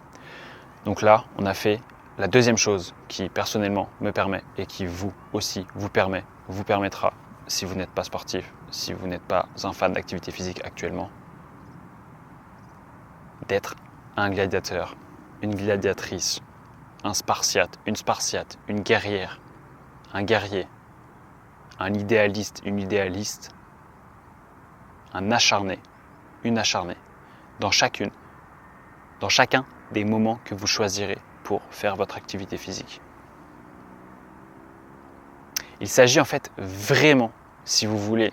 Donc là, on a fait la deuxième chose qui personnellement me permet et qui vous aussi vous permettra, si vous n'êtes pas sportif, si vous n'êtes pas un fan d'activité physique actuellement, d'être un gladiateur, une gladiatrice, un spartiate, une guerrière, un guerrier, un idéaliste, une idéaliste, un acharné, une acharnée, dans chacun des moments que vous choisirez pour faire votre activité physique. Il s'agit en fait vraiment, si vous voulez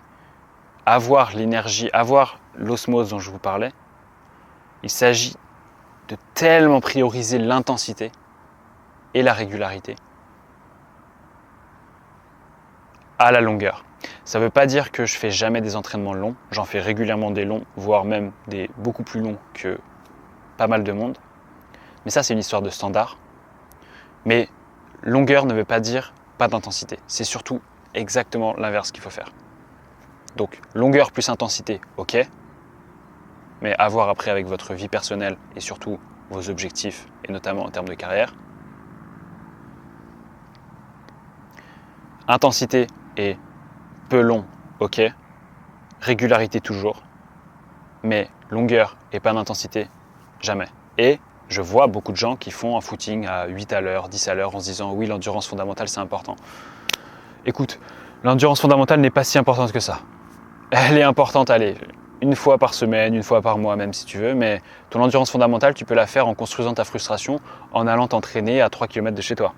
avoir l'énergie, avoir l'osmose dont je vous parlais, il s'agit de tellement prioriser l'intensité et la régularité à la longueur. Ça ne veut pas dire que je fais jamais des entraînements longs, j'en fais régulièrement des longs, voire même des beaucoup plus longs que pas mal de monde. Mais ça, c'est une histoire de standard. Mais longueur ne veut pas dire pas d'intensité. C'est surtout exactement l'inverse qu'il faut faire. Donc, longueur plus intensité, ok. Mais à voir après avec votre vie personnelle et surtout vos objectifs, et notamment en termes de carrière. Intensité et peu long, ok. Régularité toujours. Mais longueur et pas d'intensité, jamais. Et je vois beaucoup de gens qui font un footing à 8 à l'heure, 10 à l'heure en se disant oui, l'endurance fondamentale c'est important. Écoute, l'endurance fondamentale n'est pas si importante que ça. Elle est importante, allez, une fois par semaine, une fois par mois même si tu veux, mais ton endurance fondamentale, tu peux la faire en construisant ta frustration, en allant t'entraîner à 3 km de chez toi.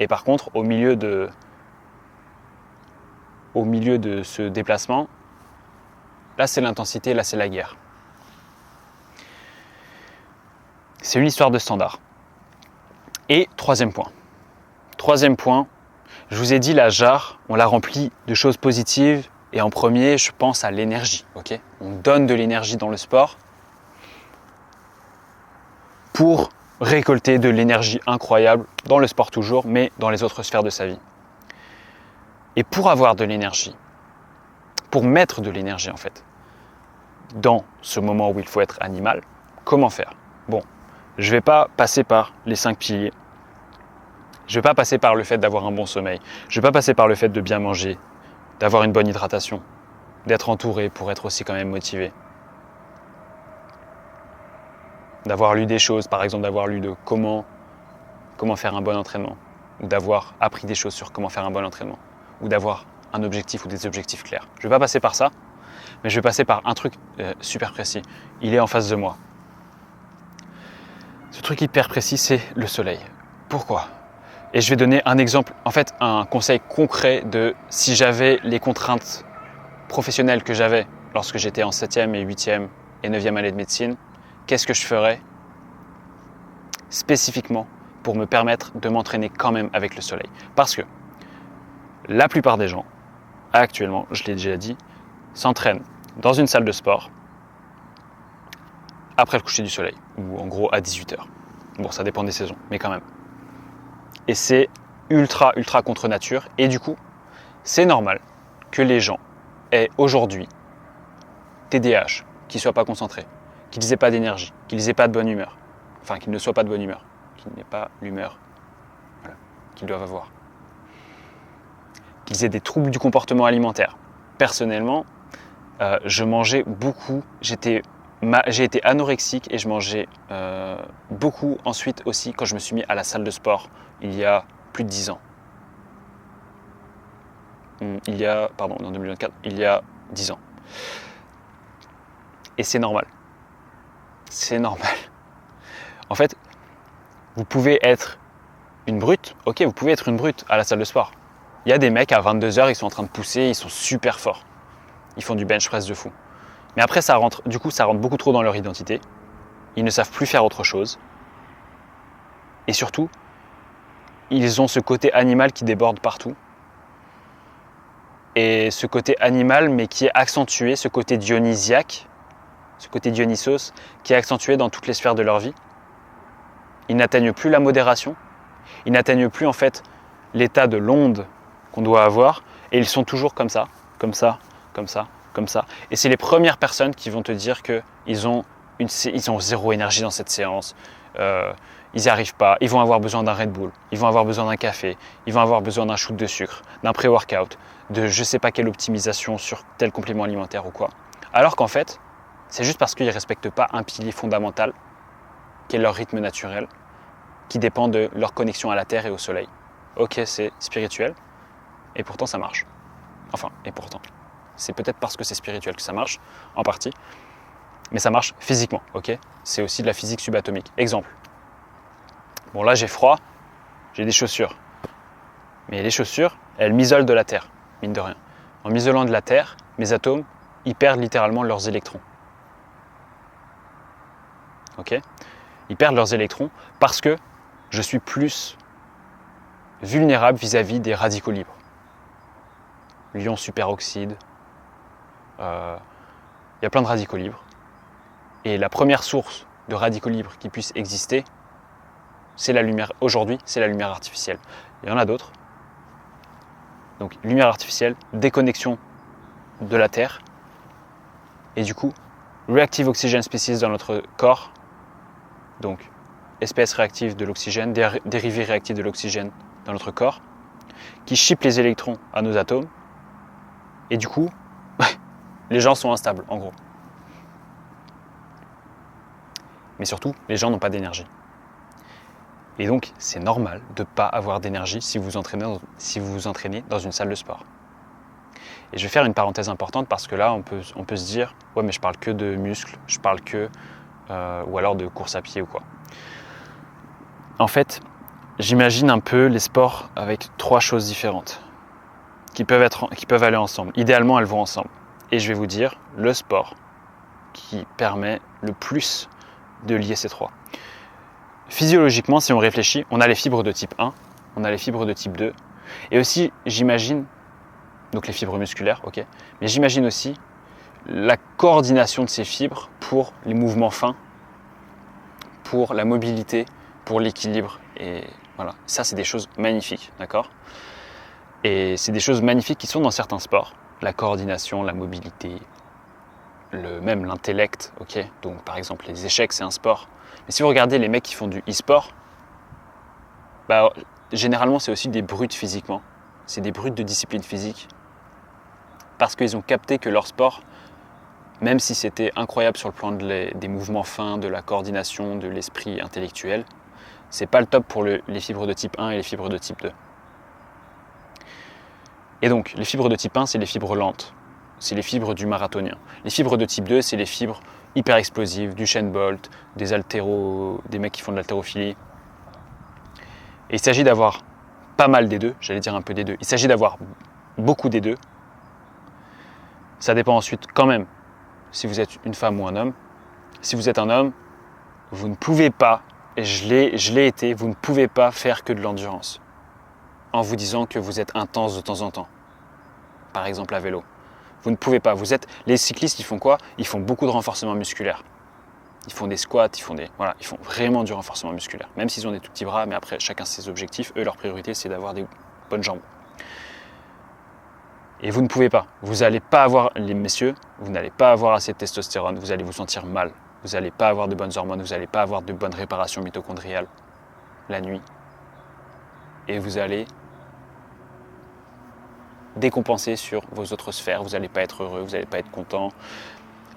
Et par contre, au milieu de ce déplacement, là c'est l'intensité, là c'est la guerre. C'est une histoire de standard. Et troisième point, je vous ai dit la jarre, on la remplit de choses positives et en premier, je pense à l'énergie. Okay, on donne de l'énergie dans le sport pour récolter de l'énergie incroyable dans le sport toujours, mais dans les autres sphères de sa vie. Et pour avoir de l'énergie, pour mettre de l'énergie en fait, dans ce moment où il faut être animal, comment faire? Bon, je ne vais pas passer par les 5 piliers. Je ne vais pas passer par le fait d'avoir un bon sommeil. Je ne vais pas passer par le fait de bien manger, d'avoir une bonne hydratation, d'être entouré pour être aussi quand même motivé. D'avoir lu des choses, par exemple d'avoir lu de comment faire un bon entraînement, ou d'avoir appris des choses sur comment faire un bon entraînement, ou d'avoir un objectif ou des objectifs clairs. Je ne vais pas passer par ça, mais je vais passer par un truc super précis. Il est en face de moi. Ce truc hyper précis, c'est le soleil. Pourquoi ? Et je vais donner un exemple, en fait un conseil concret de si j'avais les contraintes professionnelles que j'avais lorsque j'étais en 7e et 8e et 9e année de médecine, qu'est-ce que je ferais spécifiquement pour me permettre de m'entraîner quand même avec le soleil? Parce que la plupart des gens, actuellement, je l'ai déjà dit, s'entraînent dans une salle de sport après le coucher du soleil, ou en gros à 18h. Bon, ça dépend des saisons, mais quand même. Et c'est ultra contre nature. Et du coup, c'est normal que les gens aient aujourd'hui TDAH, qu'ils ne soient pas concentrés, qu'ils n'aient pas d'énergie, qu'ils n'aient pas de bonne humeur. Enfin, qu'ils ne soient pas de bonne humeur, qu'ils n'aient pas l'humeur qu'ils doivent avoir. Qu'ils aient des troubles du comportement alimentaire. Personnellement, je mangeais beaucoup, j'ai été anorexique et je mangeais beaucoup ensuite aussi quand je me suis mis à la salle de sport il y a plus de 10 ans. En 2024, il y a 10 ans. Et c'est normal. C'est normal. En fait, vous pouvez être une brute, ok, vous pouvez être une brute à la salle de sport. Il y a des mecs à 22h, ils sont en train de pousser, ils sont super forts. Ils font du bench press de fou. Mais après, ça rentre beaucoup trop dans leur identité. Ils ne savent plus faire autre chose. Et surtout, ils ont ce côté animal qui déborde partout. Et ce côté animal, mais qui est accentué, ce côté dionysiaque, ce côté Dionysos, qui est accentué dans toutes les sphères de leur vie. Ils n'atteignent plus la modération. Ils n'atteignent plus en fait l'état de l'onde qu'on doit avoir. Et ils sont toujours comme ça, comme ça, comme ça, comme ça. Et c'est les premières personnes qui vont te dire qu'ils ont zéro énergie dans cette séance. Ils n'y arrivent pas. Ils vont avoir besoin d'un Red Bull. Ils vont avoir besoin d'un café. Ils vont avoir besoin d'un shoot de sucre, d'un pré-workout, de je ne sais pas quelle optimisation sur tel complément alimentaire ou quoi. Alors qu'en fait, c'est juste parce qu'ils ne respectent pas un pilier fondamental qui est leur rythme naturel, qui dépend de leur connexion à la terre et au soleil. Ok, c'est spirituel, et pourtant ça marche. Enfin, et pourtant. C'est peut-être parce que c'est spirituel que ça marche, en partie, mais ça marche physiquement, ok? C'est aussi de la physique subatomique. Exemple. Bon, là j'ai froid, j'ai des chaussures. Mais les chaussures, elles m'isolent de la Terre, mine de rien. En m'isolant de la Terre, mes atomes, ils perdent littéralement leurs électrons. Ok? Ils perdent leurs électrons parce que je suis plus vulnérable vis-à-vis des radicaux libres. L'ion superoxyde, il y a plein de radicaux libres. Et la première source de radicaux libres qui puisse exister, c'est la lumière. Aujourd'hui, c'est la lumière artificielle. Il y en a d'autres. Donc, lumière artificielle, déconnexion de la Terre. Et du coup, reactive oxygen species dans notre corps. Donc, espèce réactive de l'oxygène, dérivée réactive de l'oxygène dans notre corps, qui ship les électrons à nos atomes. Et du coup, les gens sont instables, en gros. Mais surtout, les gens n'ont pas d'énergie. Et donc, c'est normal de ne pas avoir d'énergie si vous vous entraînez dans une salle de sport. Et je vais faire une parenthèse importante parce que là, on peut se dire « Ouais, mais je parle que de muscles, je parle que… ou alors de course à pied ou quoi. » En fait, j'imagine un peu les sports avec 3 choses différentes qui peuvent aller ensemble. Idéalement, elles vont ensemble. Et je vais vous dire le sport qui permet le plus de lier ces 3. Physiologiquement, si on réfléchit, on a les fibres de type 1, on a les fibres de type 2, et aussi, j'imagine, donc les fibres musculaires, ok, mais j'imagine aussi la coordination de ces fibres pour les mouvements fins, pour la mobilité, pour l'équilibre, et voilà, ça c'est des choses magnifiques, d'accord? Et c'est des choses magnifiques qui sont dans certains sports, la coordination, la mobilité, même l'intellect, ok? Donc par exemple les échecs c'est un sport. Mais si vous regardez les mecs qui font du e-sport, bah, généralement c'est aussi des brutes physiquement. C'est des brutes de discipline physique. Parce qu'ils ont capté que leur sport, même si c'était incroyable sur le plan des mouvements fins, de la coordination, de l'esprit intellectuel, c'est pas le top pour les fibres de type 1 et les fibres de type 2. Et donc, les fibres de type 1, c'est les fibres lentes. C'est les fibres du marathonien. Les fibres de type 2, c'est les fibres hyper explosives, du Usain Bolt, des mecs qui font de l'haltérophilie. Et il s'agit d'avoir pas mal des deux, j'allais dire un peu des deux. Il s'agit d'avoir beaucoup des deux. Ça dépend ensuite quand même si vous êtes une femme ou un homme. Si vous êtes un homme, vous ne pouvez pas, et je l'ai été, vous ne pouvez pas faire que de l'endurance en vous disant que vous êtes intense de temps en temps. Par exemple à vélo. Vous ne pouvez pas. Les cyclistes, ils font quoi? Ils font beaucoup de renforcement musculaire. Ils font des squats, ils font vraiment du renforcement musculaire. Même s'ils ont des tout petits bras, mais après, chacun ses objectifs. Eux, leur priorité, c'est d'avoir des bonnes jambes. Et vous ne pouvez pas. Vous n'allez pas avoir, les messieurs, vous n'allez pas avoir assez de testostérone. Vous allez vous sentir mal. Vous n'allez pas avoir de bonnes hormones. Vous n'allez pas avoir de bonnes réparations mitochondriales la nuit. Et vous allez décompenser sur vos autres sphères, vous n'allez pas être heureux, vous n'allez pas être content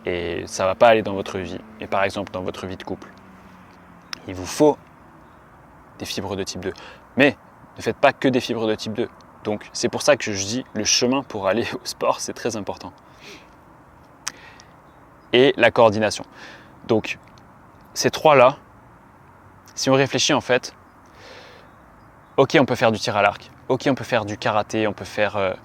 et ça ne va pas aller dans votre vie. Et par exemple dans votre vie de couple, il vous faut des fibres de type 2. Mais ne faites pas que des fibres de type 2. Donc c'est pour ça que je dis le chemin pour aller au sport, c'est très important. Et la coordination. Donc ces 3-là, si on réfléchit en fait, ok on peut faire du tir à l'arc, ok on peut faire du karaté, on peut faire...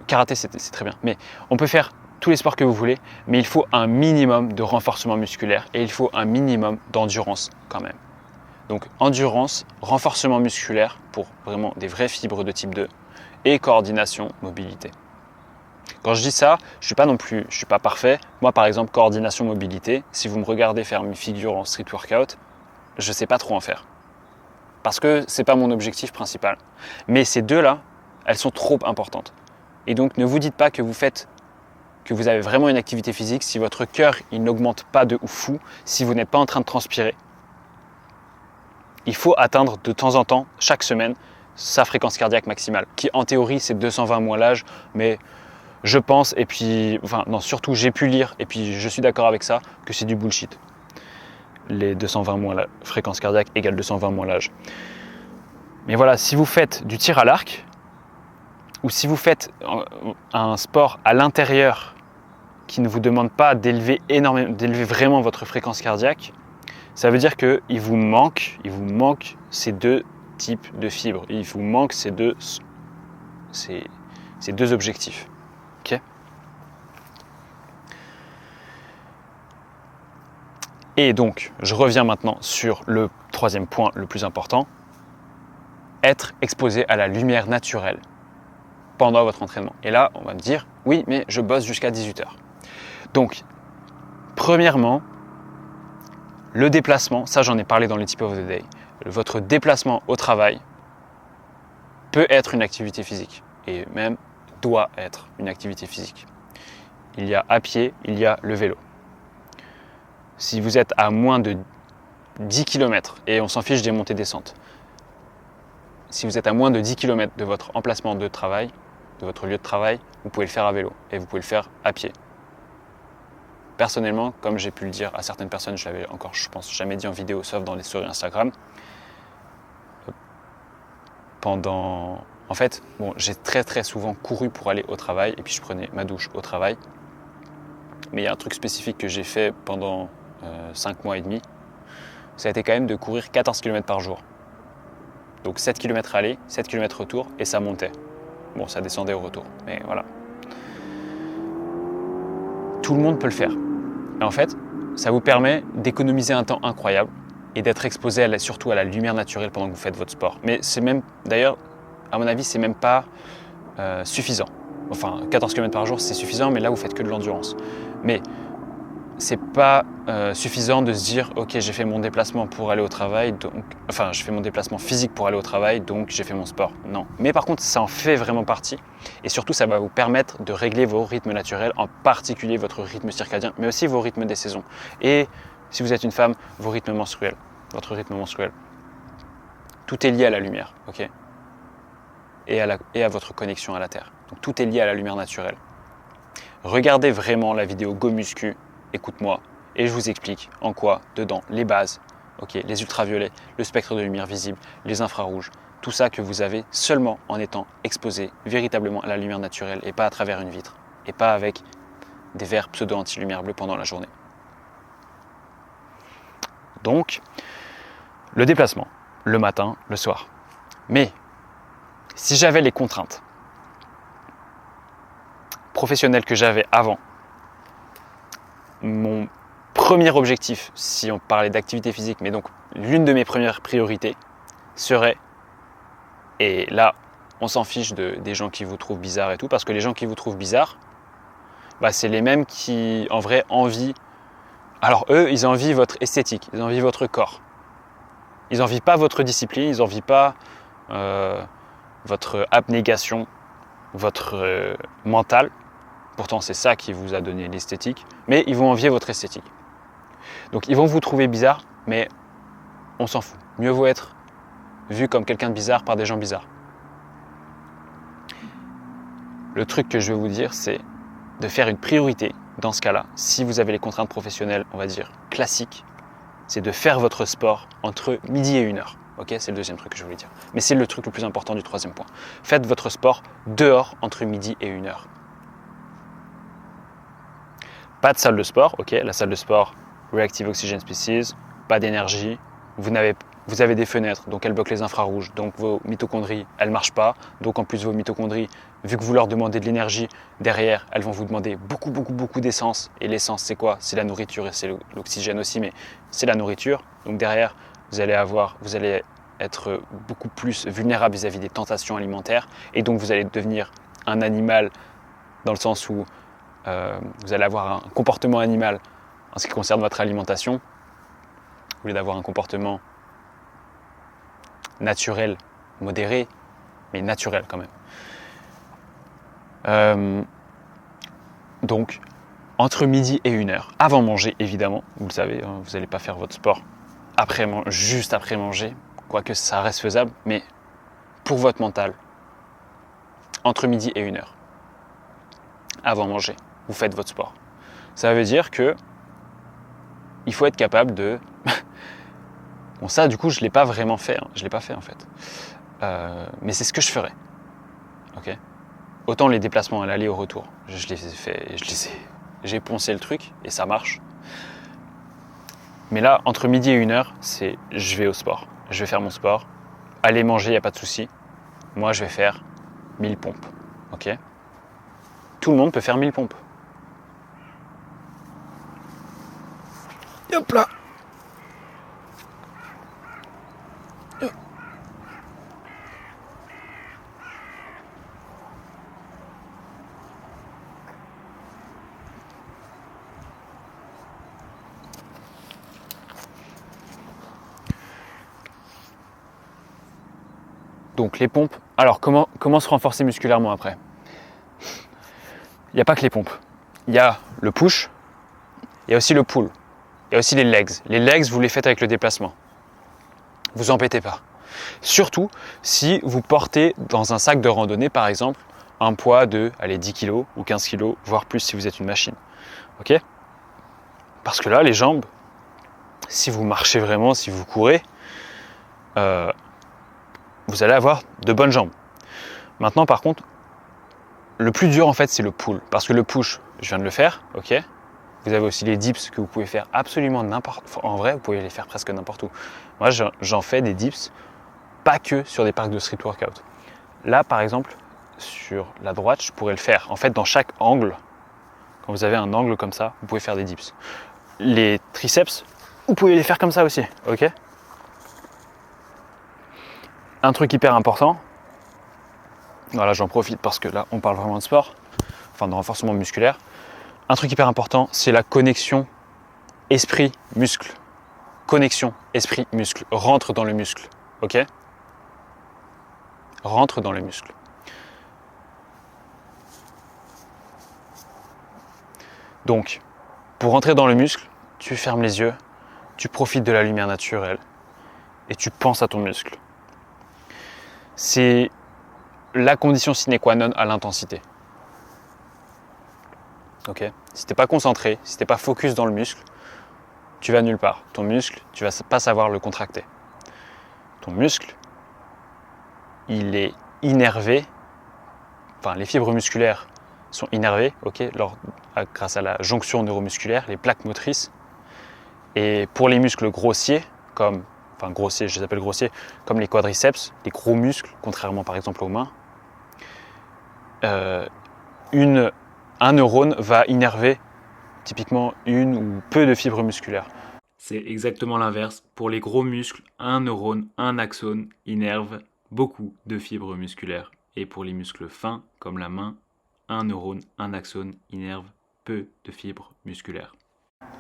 karaté c'est très bien, mais on peut faire tous les sports que vous voulez, mais il faut un minimum de renforcement musculaire et il faut un minimum d'endurance quand même. Donc endurance, renforcement musculaire pour vraiment des vraies fibres de type 2 et coordination, mobilité. Quand je dis ça, je ne suis pas parfait. Moi par exemple, coordination, mobilité, si vous me regardez faire mes figures en street workout, je ne sais pas trop en faire. Parce que ce n'est pas mon objectif principal. Mais ces deux-là, elles sont trop importantes. Et donc ne vous dites pas que vous avez vraiment une activité physique si votre cœur il n'augmente pas de fou, si vous n'êtes pas en train de transpirer. Il faut atteindre de temps en temps, chaque semaine, sa fréquence cardiaque maximale, qui en théorie c'est 220 moins l'âge, mais je pense, et puis, enfin non, surtout j'ai pu lire, et puis je suis d'accord avec ça, que c'est du bullshit. Les 220 moins la fréquence cardiaque égale 220 moins l'âge. Mais voilà, si vous faites du tir à l'arc, ou si vous faites un sport à l'intérieur qui ne vous demande pas d'élever vraiment votre fréquence cardiaque, ça veut dire qu'il vous manque ces deux types de fibres. Il vous manque ces deux objectifs. Okay. Et donc, je reviens maintenant sur le 3e point le plus important, être exposé à la lumière naturelle pendant votre entraînement. Et là, on va me dire, oui, mais je bosse jusqu'à 18h. Donc, premièrement, le déplacement, ça j'en ai parlé dans les Tip of the Day, votre déplacement au travail peut être une activité physique et même doit être une activité physique. Il y a à pied, il y a le vélo. Si vous êtes à moins de 10 km, et on s'en fiche des montées-descentes, si vous êtes à moins de 10 km de votre emplacement de travail, de votre lieu de travail, vous pouvez le faire à vélo et vous pouvez le faire à pied. Personnellement, comme j'ai pu le dire à certaines personnes, je l'avais encore, je pense, jamais dit en vidéo, sauf dans les stories Instagram, en fait, j'ai très souvent couru pour aller au travail et puis je prenais ma douche au travail. Mais il y a un truc spécifique que j'ai fait pendant 5 mois et demi, ça a été quand même de courir 14 km par jour. Donc 7 km aller, 7 km retour, et ça montait. Bon, ça descendait au retour, mais voilà. Tout le monde peut le faire. Et en fait, ça vous permet d'économiser un temps incroyable et d'être exposé surtout à la lumière naturelle pendant que vous faites votre sport. Mais c'est même, d'ailleurs, à mon avis, c'est même pas suffisant. Enfin, 14 km par jour, c'est suffisant, mais là, vous faites que de l'endurance. Mais c'est pas suffisant de se dire ok, j'ai fait mon déplacement pour aller au travail, enfin je fais mon déplacement physique pour aller au travail, donc j'ai fait mon sport. Non. Mais par contre, ça en fait vraiment partie, et surtout ça va vous permettre de régler vos rythmes naturels, en particulier votre rythme circadien, mais aussi vos rythmes des saisons. Et si vous êtes une femme, vos rythmes menstruels, votre rythme menstruel. Tout est lié à la lumière, ok, et à votre connexion à la Terre. Donc tout est lié à la lumière naturelle. Regardez vraiment la vidéo Go Muscu, écoute-moi, et je vous explique en quoi, dedans, les bases, okay, les ultraviolets, le spectre de lumière visible, les infrarouges, tout ça que vous avez seulement en étant exposé véritablement à la lumière naturelle et pas à travers une vitre, et pas avec des verres pseudo-anti-lumière bleue pendant la journée. Donc, le déplacement, le matin, le soir. Mais, si j'avais les contraintes professionnelles que j'avais avant, mon premier objectif, si on parlait d'activité physique, mais donc l'une de mes premières priorités serait, et là on s'en fiche des gens qui vous trouvent bizarre et tout, parce que les gens qui vous trouvent bizarre, bah, c'est les mêmes qui en vrai envient, alors eux ils envient votre esthétique, ils envient votre corps, ils envient pas votre discipline, ils envient pas votre abnégation, votre mental. Pourtant, c'est ça qui vous a donné l'esthétique, mais ils vont envier votre esthétique. Donc, ils vont vous trouver bizarre, mais on s'en fout. Mieux vaut être vu comme quelqu'un de bizarre par des gens bizarres. Le truc que je veux vous dire, c'est de faire une priorité dans ce cas-là. Si vous avez les contraintes professionnelles, on va dire classiques, c'est de faire votre sport entre midi et 1h. Ok, c'est le deuxième truc que je voulais dire. Mais c'est le truc le plus important du troisième point. Faites votre sport dehors entre midi et 1h. Pas de salle de sport, ok, la salle de sport, Reactive Oxygen Species, pas d'énergie, vous avez des fenêtres, donc elles bloquent les infrarouges, donc vos mitochondries, elles ne marchent pas, donc en plus vos mitochondries, vu que vous leur demandez de l'énergie, derrière, elles vont vous demander beaucoup d'essence, et l'essence c'est quoi? C'est la nourriture et c'est l'oxygène aussi, mais c'est la nourriture, donc derrière, vous allez être beaucoup plus vulnérable vis-à-vis des tentations alimentaires, et donc vous allez devenir un animal dans le sens où vous allez avoir un comportement animal en ce qui concerne votre alimentation, au lieu d'avoir un comportement naturel, modéré, mais naturel quand même. Donc, entre midi et 1h, avant manger évidemment, vous le savez, hein, vous n'allez pas faire votre sport juste après manger, quoique ça reste faisable, mais pour votre mental, entre midi et 1h, avant manger, vous faites votre sport. Ça veut dire que il faut être capable de... Bon, ça, du coup, je ne l'ai pas vraiment fait. Je ne l'ai pas fait, en fait. Mais c'est ce que je ferais. Ok. Autant les déplacements à l'aller et au retour, je les ai fait, j'ai poncé le truc et ça marche. Mais là, entre midi et 1h, c'est je vais au sport. Je vais faire mon sport. Aller manger, il n'y a pas de souci. Moi, je vais faire 1000 pompes. Ok. Tout le monde peut faire 1000 pompes. Hop là. Donc les pompes, alors comment se renforcer musculairement après? Il n'y a pas que les pompes. Il y a le push, il y a aussi le pull, il y a aussi les legs. Les legs, vous les faites avec le déplacement. Vous embêtez pas. Surtout si vous portez dans un sac de randonnée par exemple un poids de 10 kg ou 15 kg, voire plus si vous êtes une machine. Ok? Parce que là, les jambes, si vous marchez vraiment, si vous courez, vous allez avoir de bonnes jambes. Maintenant, par contre, le plus dur en fait, c'est le pull. Parce que le push, je viens de le faire, ok. Vous avez aussi les dips que vous pouvez faire absolument n'importe où. En vrai, vous pouvez les faire presque n'importe où. Moi, j'en fais des dips pas que sur des parcs de street workout. Là, par exemple, sur la droite, je pourrais le faire. En fait, dans chaque angle, quand vous avez un angle comme ça, vous pouvez faire des dips. Les triceps, vous pouvez les faire comme ça aussi, ok? Un truc hyper important, voilà, j'en profite parce que là, on parle vraiment de sport, enfin de renforcement musculaire. Un truc hyper important, c'est la connexion esprit-muscle. Connexion esprit-muscle. Rentre dans le muscle, ok? Rentre dans le muscle. Donc, pour rentrer dans le muscle, tu fermes les yeux, tu profites de la lumière naturelle et tu penses à ton muscle. C'est la condition sine qua non à l'intensité. Ok? Si tu n'es pas concentré, si tu n'es pas focus dans le muscle, tu vas nulle part. Ton muscle, tu ne vas pas savoir le contracter. Ton muscle, il est innervé, enfin les fibres musculaires sont innervées, ok, grâce à la jonction neuromusculaire, les plaques motrices. Et pour les muscles grossiers, grossiers, je les appelle grossiers, comme les quadriceps, les gros muscles, contrairement par exemple aux mains, un neurone va innerver typiquement une ou peu de fibres musculaires. C'est exactement l'inverse. Pour les gros muscles, un neurone, un axone innerve beaucoup de fibres musculaires. Et pour les muscles fins, comme la main, un neurone, un axone innerve peu de fibres musculaires.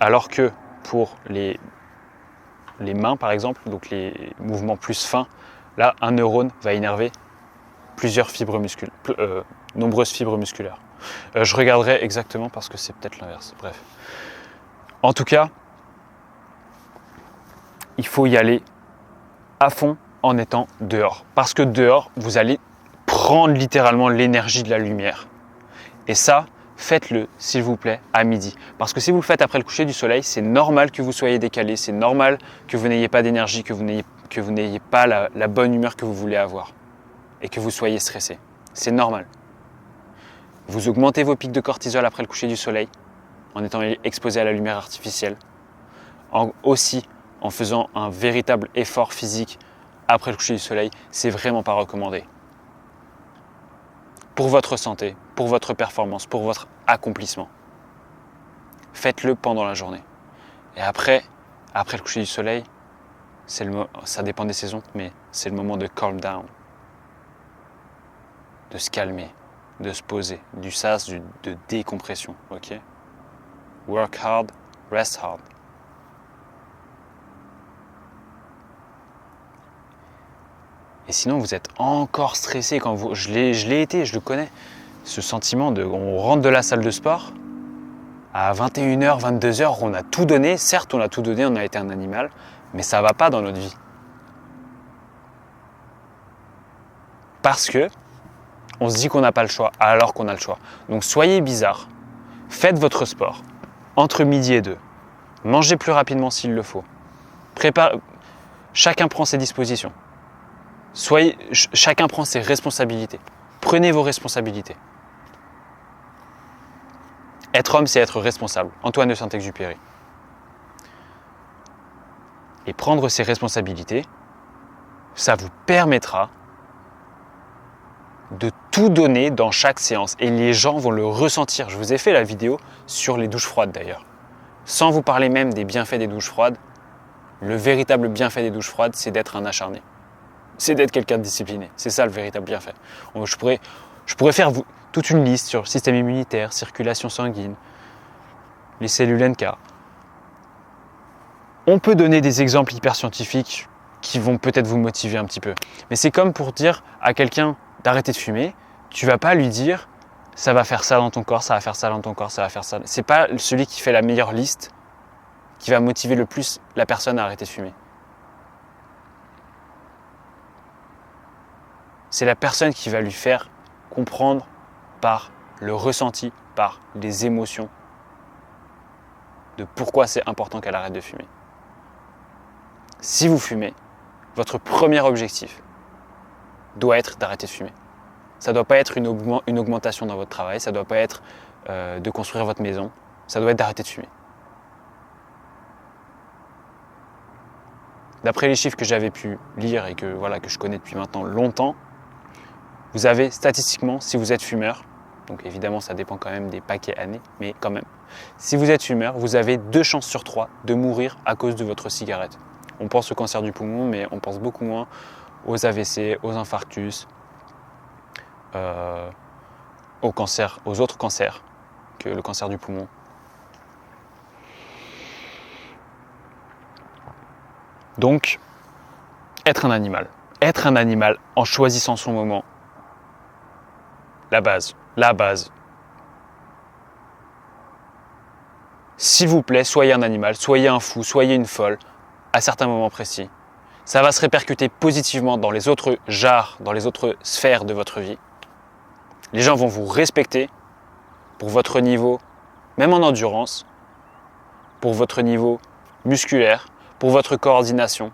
Alors que pour les mains, par exemple, donc les mouvements plus fins, là, un neurone va innerver plusieurs fibres musculaires, nombreuses fibres musculaires. Je regarderai exactement parce que c'est peut-être l'inverse. Bref. En tout cas, il faut y aller à fond en étant dehors. Parce que dehors, vous allez prendre littéralement l'énergie de la lumière. Et ça, faites-le, s'il vous plaît, à midi. Parce que si vous le faites après le coucher du soleil, c'est normal que vous soyez décalé, c'est normal que vous n'ayez pas d'énergie, que vous n'ayez pas la bonne humeur que vous voulez avoir et que vous soyez stressé. C'est normal. Vous augmentez vos pics de cortisol après le coucher du soleil en étant exposé à la lumière artificielle. Aussi, en faisant un véritable effort physique après le coucher du soleil, c'est vraiment pas recommandé. Pour votre santé, pour votre performance, pour votre accomplissement. Faites-le pendant la journée. Et après le coucher du soleil, ça dépend des saisons, mais c'est le moment de calm down. De se calmer, de se poser, du sas, de décompression, ok? Work hard, rest hard. Et sinon, vous êtes encore stressé quand je l'ai été, je le connais. Ce sentiment on rentre de la salle de sport, à 21h, 22h, on a tout donné. Certes, on a tout donné, on a été un animal, mais ça ne va pas dans notre vie. Parce que on se dit qu'on n'a pas le choix, alors qu'on a le choix. Donc soyez bizarre, faites votre sport, entre midi et 2. Mangez plus rapidement s'il le faut. Chacun prend ses dispositions. Chacun prend ses responsabilités. Prenez vos responsabilités. Être homme, c'est être responsable. Antoine de Saint-Exupéry. Et prendre ses responsabilités, ça vous permettra de tout donner dans chaque séance. Et les gens vont le ressentir. Je vous ai fait la vidéo sur les douches froides d'ailleurs. Sans vous parler même des bienfaits des douches froides, le véritable bienfait des douches froides, c'est d'être un acharné. C'est d'être quelqu'un de discipliné. C'est ça le véritable bienfait. Je pourrais faire toute une liste sur le système immunitaire, circulation sanguine, les cellules NK. On peut donner des exemples hyper scientifiques qui vont peut-être vous motiver un petit peu. Mais c'est comme pour dire à quelqu'un d'arrêter de fumer, tu vas pas lui dire ça va faire ça dans ton corps, ça va faire ça dans ton corps, ça va faire ça. C'est pas celui qui fait la meilleure liste qui va motiver le plus la personne à arrêter de fumer. C'est la personne qui va lui faire comprendre par le ressenti, par les émotions, de pourquoi c'est important qu'elle arrête de fumer. Si vous fumez, votre premier objectif doit être d'arrêter de fumer. Ça ne doit pas être une augmentation dans votre travail, ça ne doit pas être de construire votre maison, ça doit être d'arrêter de fumer. d'après les chiffres que j'avais pu lire et que je connais depuis maintenant longtemps, vous avez statistiquement, si vous êtes fumeur, donc évidemment ça dépend quand même des paquets années, mais quand même, si vous êtes fumeur, vous avez 2 chances sur 3 de mourir à cause de votre cigarette. On pense au cancer du poumon, mais on pense beaucoup moins aux AVC, aux infarctus, aux autres cancers que le cancer du poumon. Donc, être un animal en choisissant son moment, la base. S'il vous plaît, soyez un animal, soyez un fou, soyez une folle à certains moments précis. Ça va se répercuter positivement dans les autres genres, dans les autres sphères de votre vie. Les gens vont vous respecter pour votre niveau, même en endurance, pour votre niveau musculaire, pour votre coordination.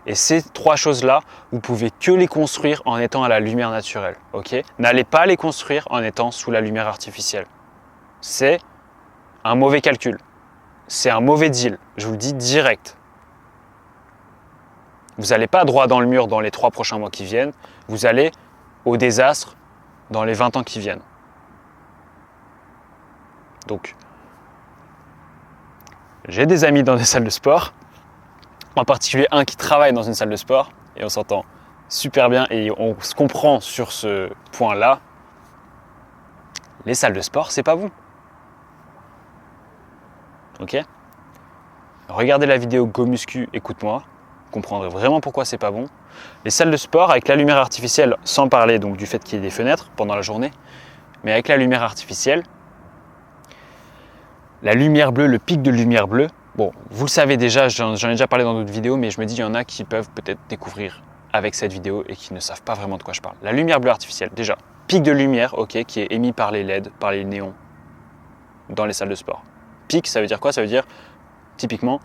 Et ces 3 choses-là, vous pouvez que les construire en étant à la lumière naturelle. Ok ? N'allez pas les construire en étant sous la lumière artificielle. C'est un mauvais calcul. C'est un mauvais deal. Je vous le dis direct. Vous n'allez pas droit dans le mur dans les 3 prochains mois qui viennent. Vous allez au désastre dans les 20 ans qui viennent. Donc, j'ai des amis dans des salles de sport, en particulier un qui travaille dans une salle de sport, et on s'entend super bien et on se comprend sur ce point-là. Les salles de sport, c'est pas bon. Ok ? Regardez la vidéo Go Muscu, écoute-moi, vous comprendrez vraiment pourquoi c'est pas bon. Les salles de sport avec la lumière artificielle, sans parler donc du fait qu'il y ait des fenêtres pendant la journée, mais avec la lumière artificielle, la lumière bleue, le pic de lumière bleue, bon, vous le savez déjà, j'en ai déjà parlé dans d'autres vidéos, mais je me dis, il y en a qui peuvent peut-être découvrir avec cette vidéo et qui ne savent pas vraiment de quoi je parle. La lumière bleue artificielle, déjà, pic de lumière, ok, qui est émis par les LED, par les néons dans les salles de sport. Pic, ça veut dire quoi ? Ça veut dire, typiquement,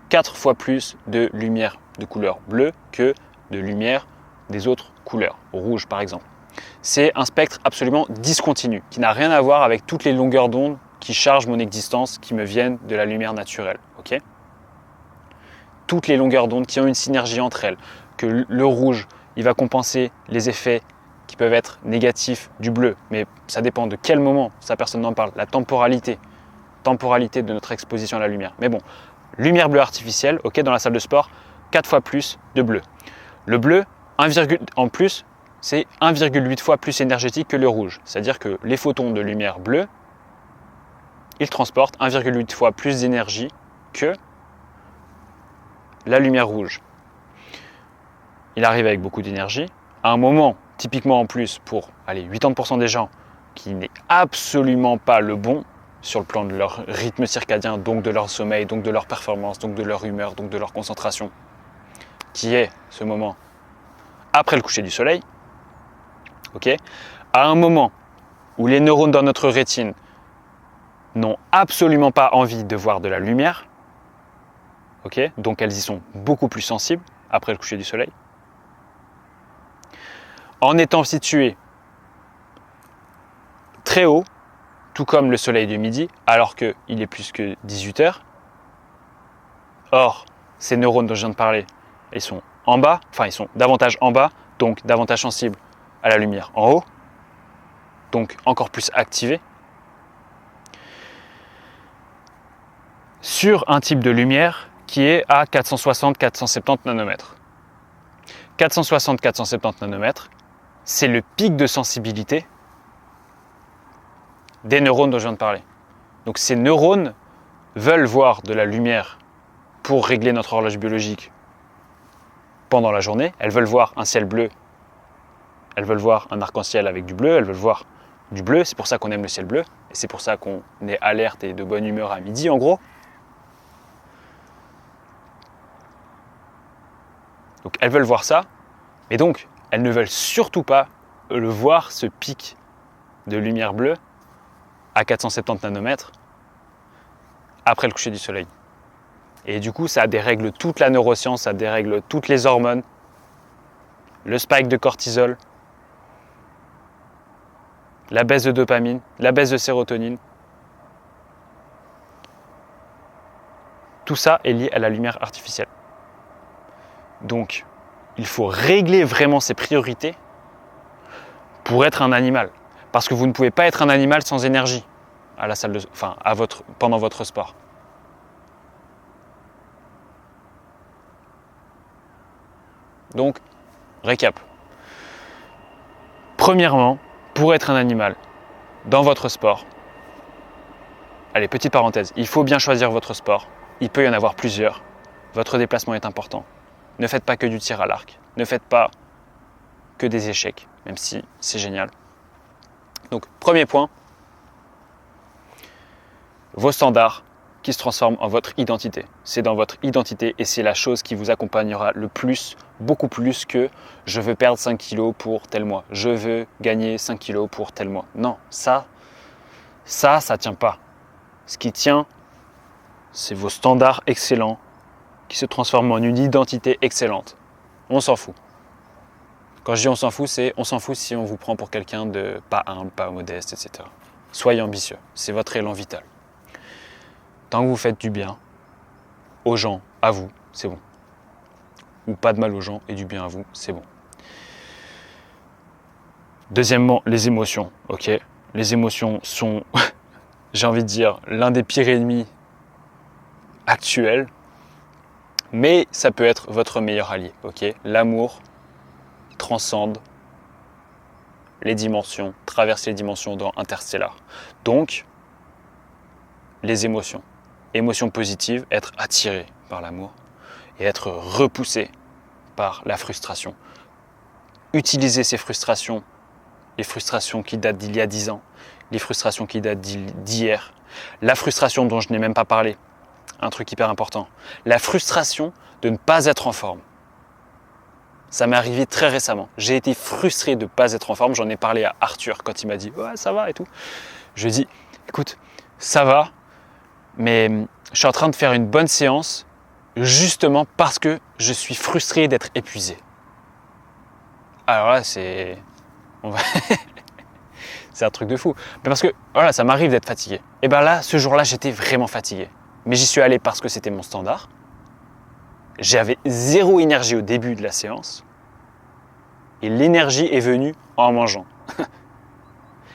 4 fois plus de lumière de couleur bleue que de lumière des autres couleurs, rouge par exemple. C'est un spectre absolument discontinu, qui n'a rien à voir avec toutes les longueurs d'onde qui chargent mon existence, qui me viennent de la lumière naturelle. Okay ? Toutes les longueurs d'onde qui ont une synergie entre elles, que le rouge, il va compenser les effets qui peuvent être négatifs du bleu, mais ça dépend de quel moment, ça personne n'en parle, la temporalité de notre exposition à la lumière. Mais bon, lumière bleue artificielle, ok, dans la salle de sport, 4 fois plus de bleu. Le bleu, en plus, c'est 1,8 fois plus énergétique que le rouge. C'est-à-dire que les photons de lumière bleue, ils transportent 1,8 fois plus d'énergie que la lumière rouge. Il arrive avec beaucoup d'énergie. À un moment, typiquement en plus, pour 80% des gens, qui n'est absolument pas le bon sur le plan de leur rythme circadien, donc de leur sommeil, donc de leur performance, donc de leur humeur, donc de leur concentration, qui est ce moment après le coucher du soleil, okay, à un moment où les neurones dans notre rétine n'ont absolument pas envie de voir de la lumière, okay, donc elles y sont beaucoup plus sensibles après le coucher du soleil, en étant situées très haut, tout comme le soleil de midi, alors qu'il est plus que 18 heures. Or, ces neurones dont je viens de parler, ils sont en bas, enfin ils sont davantage en bas, donc davantage sensibles à la lumière en haut, donc encore plus activés, sur un type de lumière qui est à 460-470 nanomètres. 460-470 nanomètres, c'est le pic de sensibilité des neurones dont je viens de parler. Donc ces neurones veulent voir de la lumière pour régler notre horloge biologique pendant la journée. Elles veulent voir un ciel bleu, elles veulent voir un arc-en-ciel avec du bleu, elles veulent voir du bleu, c'est pour ça qu'on aime le ciel bleu, et c'est pour ça qu'on est alerte et de bonne humeur à midi en gros. Donc elles veulent voir ça, et donc elles ne veulent surtout pas le voir, ce pic de lumière bleue à 470 nanomètres après le coucher du soleil. Et du coup, ça dérègle toute la neuroscience, ça dérègle toutes les hormones, le spike de cortisol, la baisse de dopamine, la baisse de sérotonine. Tout ça est lié à la lumière artificielle. Donc, il faut régler vraiment ses priorités pour être un animal. Parce que vous ne pouvez pas être un animal sans énergie à la salle de, enfin, pendant votre sport. Donc, récap. Premièrement, pour être un animal dans votre sport, allez, petite parenthèse, il faut bien choisir votre sport. Il peut y en avoir plusieurs. Votre déplacement est important. Ne faites pas que du tir à l'arc. Ne faites pas que des échecs, même si c'est génial. Donc, premier point, vos standards qui se transforment en votre identité. C'est dans votre identité et c'est la chose qui vous accompagnera le plus, beaucoup plus que je veux perdre 5 kilos pour tel mois. Je veux gagner 5 kilos pour tel mois. Non, ça tient pas. Ce qui tient, c'est vos standards excellents qui se transforment en une identité excellente. On s'en fout. Quand je dis on s'en fout, c'est on s'en fout si on vous prend pour quelqu'un de pas humble, pas modeste, etc. Soyez ambitieux, c'est votre élan vital. Tant que vous faites du bien aux gens, à vous, c'est bon. Ou pas de mal aux gens et du bien à vous, c'est bon. Deuxièmement, les émotions. Ok, les émotions sont, j'ai envie de dire, l'un des pires ennemis actuels, mais ça peut être votre meilleur allié. Ok, l'amour transcende les dimensions, traverse les dimensions dans Interstellar. Donc, les émotions. Émotions positives, être attiré par l'amour et être repoussé par la frustration. Utilisez ces frustrations, les frustrations qui datent d'il y a 10 ans, les frustrations qui datent d'hier, la frustration dont je n'ai même pas parlé, un truc hyper important, la frustration de ne pas être en forme. Ça m'est arrivé très récemment. J'ai été frustré de ne pas être en forme. J'en ai parlé à Arthur quand il m'a dit « Ouais, ça va et tout ». Je lui ai dit « Écoute, ça va, mais je suis en train de faire une bonne séance justement parce que je suis frustré d'être épuisé. » Alors là, c'est un truc de fou. Mais parce que voilà, ça m'arrive d'être fatigué. Et bien là, ce jour-là, j'étais vraiment fatigué. Mais j'y suis allé parce que c'était mon standard. J'avais zéro énergie au début de la séance. Et l'énergie est venue en mangeant.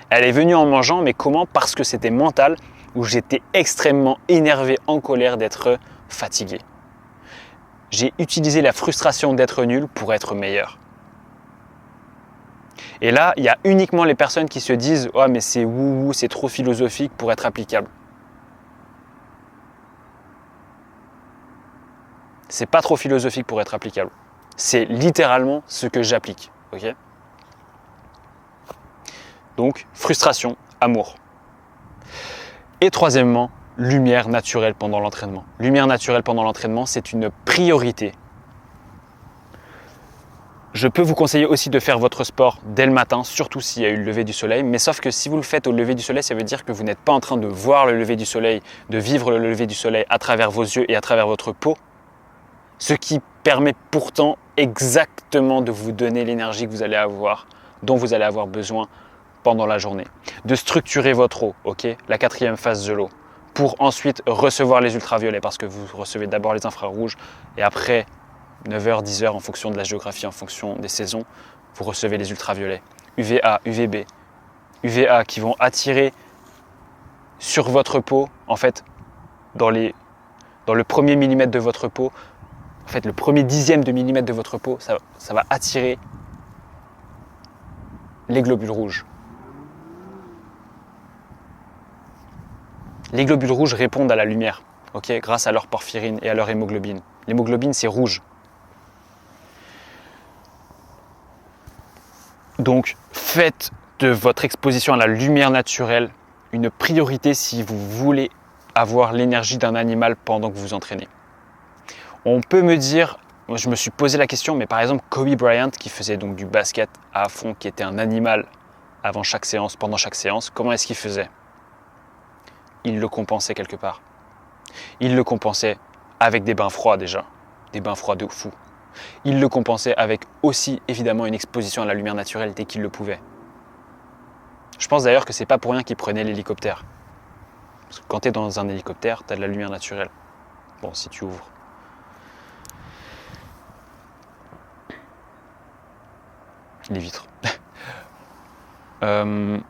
Elle est venue en mangeant, mais comment? Parce que c'était mental, où j'étais extrêmement énervé, en colère d'être fatigué. J'ai utilisé la frustration d'être nul pour être meilleur. Et là, il y a uniquement les personnes qui se disent « Oh, mais c'est wouhou, c'est trop philosophique pour être applicable. » C'est pas trop philosophique pour être applicable. C'est littéralement ce que j'applique. Okay ? Donc, frustration, amour. Et troisièmement, lumière naturelle pendant l'entraînement. Lumière naturelle pendant l'entraînement, c'est une priorité. Je peux vous conseiller aussi de faire votre sport dès le matin, surtout s'il y a eu le lever du soleil. Mais sauf que si vous le faites au lever du soleil, ça veut dire que vous n'êtes pas en train de voir le lever du soleil, de vivre le lever du soleil à travers vos yeux et à travers votre peau. Ce qui permet pourtant exactement de vous donner l'énergie que vous allez avoir, dont vous allez avoir besoin pendant la journée. De structurer votre eau, ok, la 4e phase de l'eau, pour ensuite recevoir les ultraviolets, parce que vous recevez d'abord les infrarouges et après 9h, 10h, en fonction de la géographie, en fonction des saisons, vous recevez les ultraviolets. UVA, UVB, UVA qui vont attirer sur votre peau, en fait, dans le premier millimètre de votre peau, en fait, le premier dixième de millimètre de votre peau, ça va attirer les globules rouges. Les globules rouges répondent à la lumière, ok, grâce à leur porphyrine et à leur hémoglobine. L'hémoglobine, c'est rouge. Donc, faites de votre exposition à la lumière naturelle une priorité si vous voulez avoir l'énergie d'un animal pendant que vous vous entraînez. On peut me dire, je me suis posé la question, mais par exemple Kobe Bryant qui faisait donc du basket à fond, qui était un animal avant chaque séance, pendant chaque séance, comment est-ce qu'il faisait? Il le compensait quelque part. Il le compensait avec des bains froids déjà, des bains froids de fou. Il le compensait avec aussi évidemment une exposition à la lumière naturelle dès qu'il le pouvait. Je pense d'ailleurs que c'est pas pour rien qu'il prenait l'hélicoptère. Parce que quand tu es dans un hélicoptère, tu as de la lumière naturelle. Bon, si tu ouvres. les vitres. Je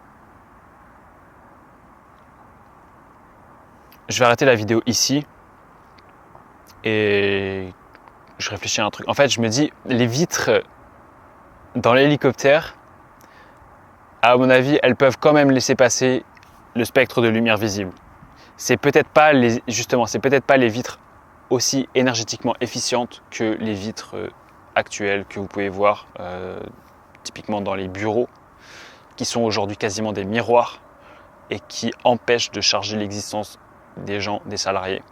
vais arrêter la vidéo ici et je réfléchis à un truc. En fait, je me dis, les vitres dans l'hélicoptère, à mon avis, elles peuvent quand même laisser passer le spectre de lumière visible. C'est peut-être pas les vitres aussi énergétiquement efficientes que les vitres actuelles que vous pouvez voir typiquement dans les bureaux, qui sont aujourd'hui quasiment des miroirs et qui empêchent de charger l'existence des gens, des salariés,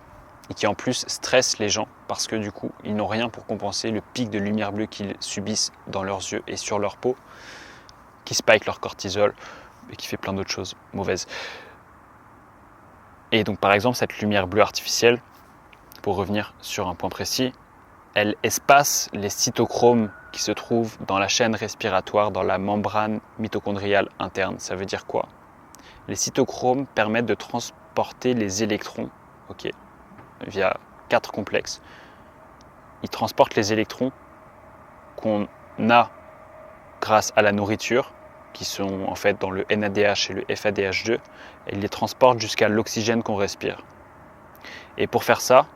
et qui en plus stressent les gens parce que du coup, ils n'ont rien pour compenser le pic de lumière bleue qu'ils subissent dans leurs yeux et sur leur peau, qui spike leur cortisol et qui fait plein d'autres choses mauvaises. Et donc par exemple, cette lumière bleue artificielle, pour revenir sur un point précis, elle espace les cytochromes qui se trouvent dans la chaîne respiratoire, dans la membrane mitochondriale interne. Ça veut dire quoi? Les cytochromes permettent de transporter les électrons, via 4 complexes. Ils transportent les électrons qu'on a grâce à la nourriture, qui sont en fait dans le NADH et le FADH2, et ils les transportent jusqu'à l'oxygène qu'on respire. Et pour faire ça,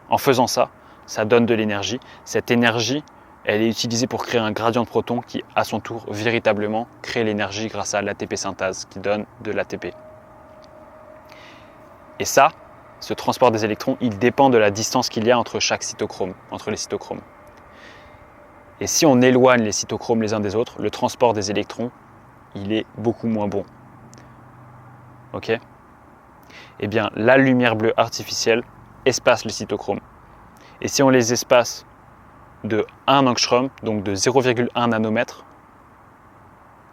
en faisant ça, ça donne de l'énergie. Cette énergie, elle est utilisée pour créer un gradient de protons qui, à son tour, véritablement crée l'énergie grâce à l'ATP synthase, qui donne de l'ATP. Et ça, ce transport des électrons, il dépend de la distance qu'il y a entre chaque cytochrome, entre les cytochromes. Et si on éloigne les cytochromes les uns des autres, le transport des électrons, il est beaucoup moins bon. Ok? Eh bien, la lumière bleue artificielle espace les cytochromes. Et si on les espace de 1 angstrom, donc de 0,1 nanomètre,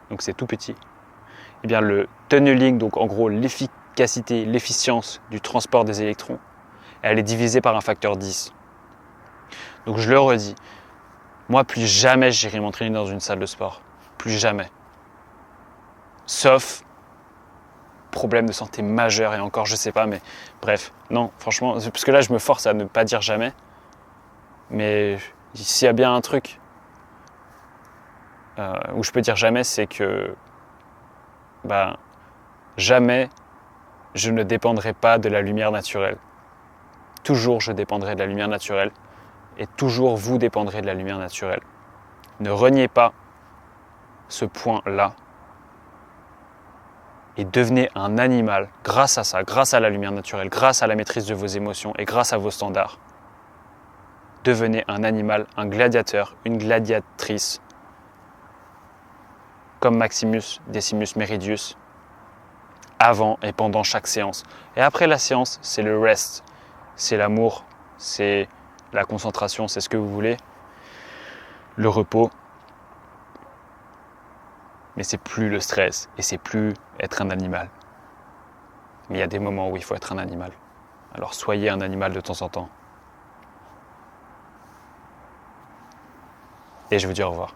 donc c'est tout petit, eh bien le tunneling, donc en gros l'efficacité, l'efficience du transport des électrons, elle est divisée par un facteur 10. Donc je le redis, moi plus jamais j'irai m'entraîner dans une salle de sport. Plus jamais. Sauf problème de santé majeur, et encore je sais pas, mais bref, non, franchement, parce que là je me force à ne pas dire jamais, mais s'il y a bien un truc où je peux dire jamais, c'est que jamais je ne dépendrai pas de la lumière naturelle. Toujours je dépendrai de la lumière naturelle, et toujours vous dépendrez de la lumière naturelle. Ne reniez pas ce point-là et devenez un animal grâce à ça, grâce à la lumière naturelle, grâce à la maîtrise de vos émotions et grâce à vos standards. Devenez un animal, un gladiateur, une gladiatrice, comme Maximus Decimus Meridius, avant et pendant chaque séance. Et après la séance, c'est le rest, c'est l'amour, c'est la concentration, c'est ce que vous voulez, le repos. Mais c'est plus le stress et c'est plus être un animal. Mais il y a des moments où il faut être un animal. Alors soyez un animal de temps en temps. Et je vous dis au revoir.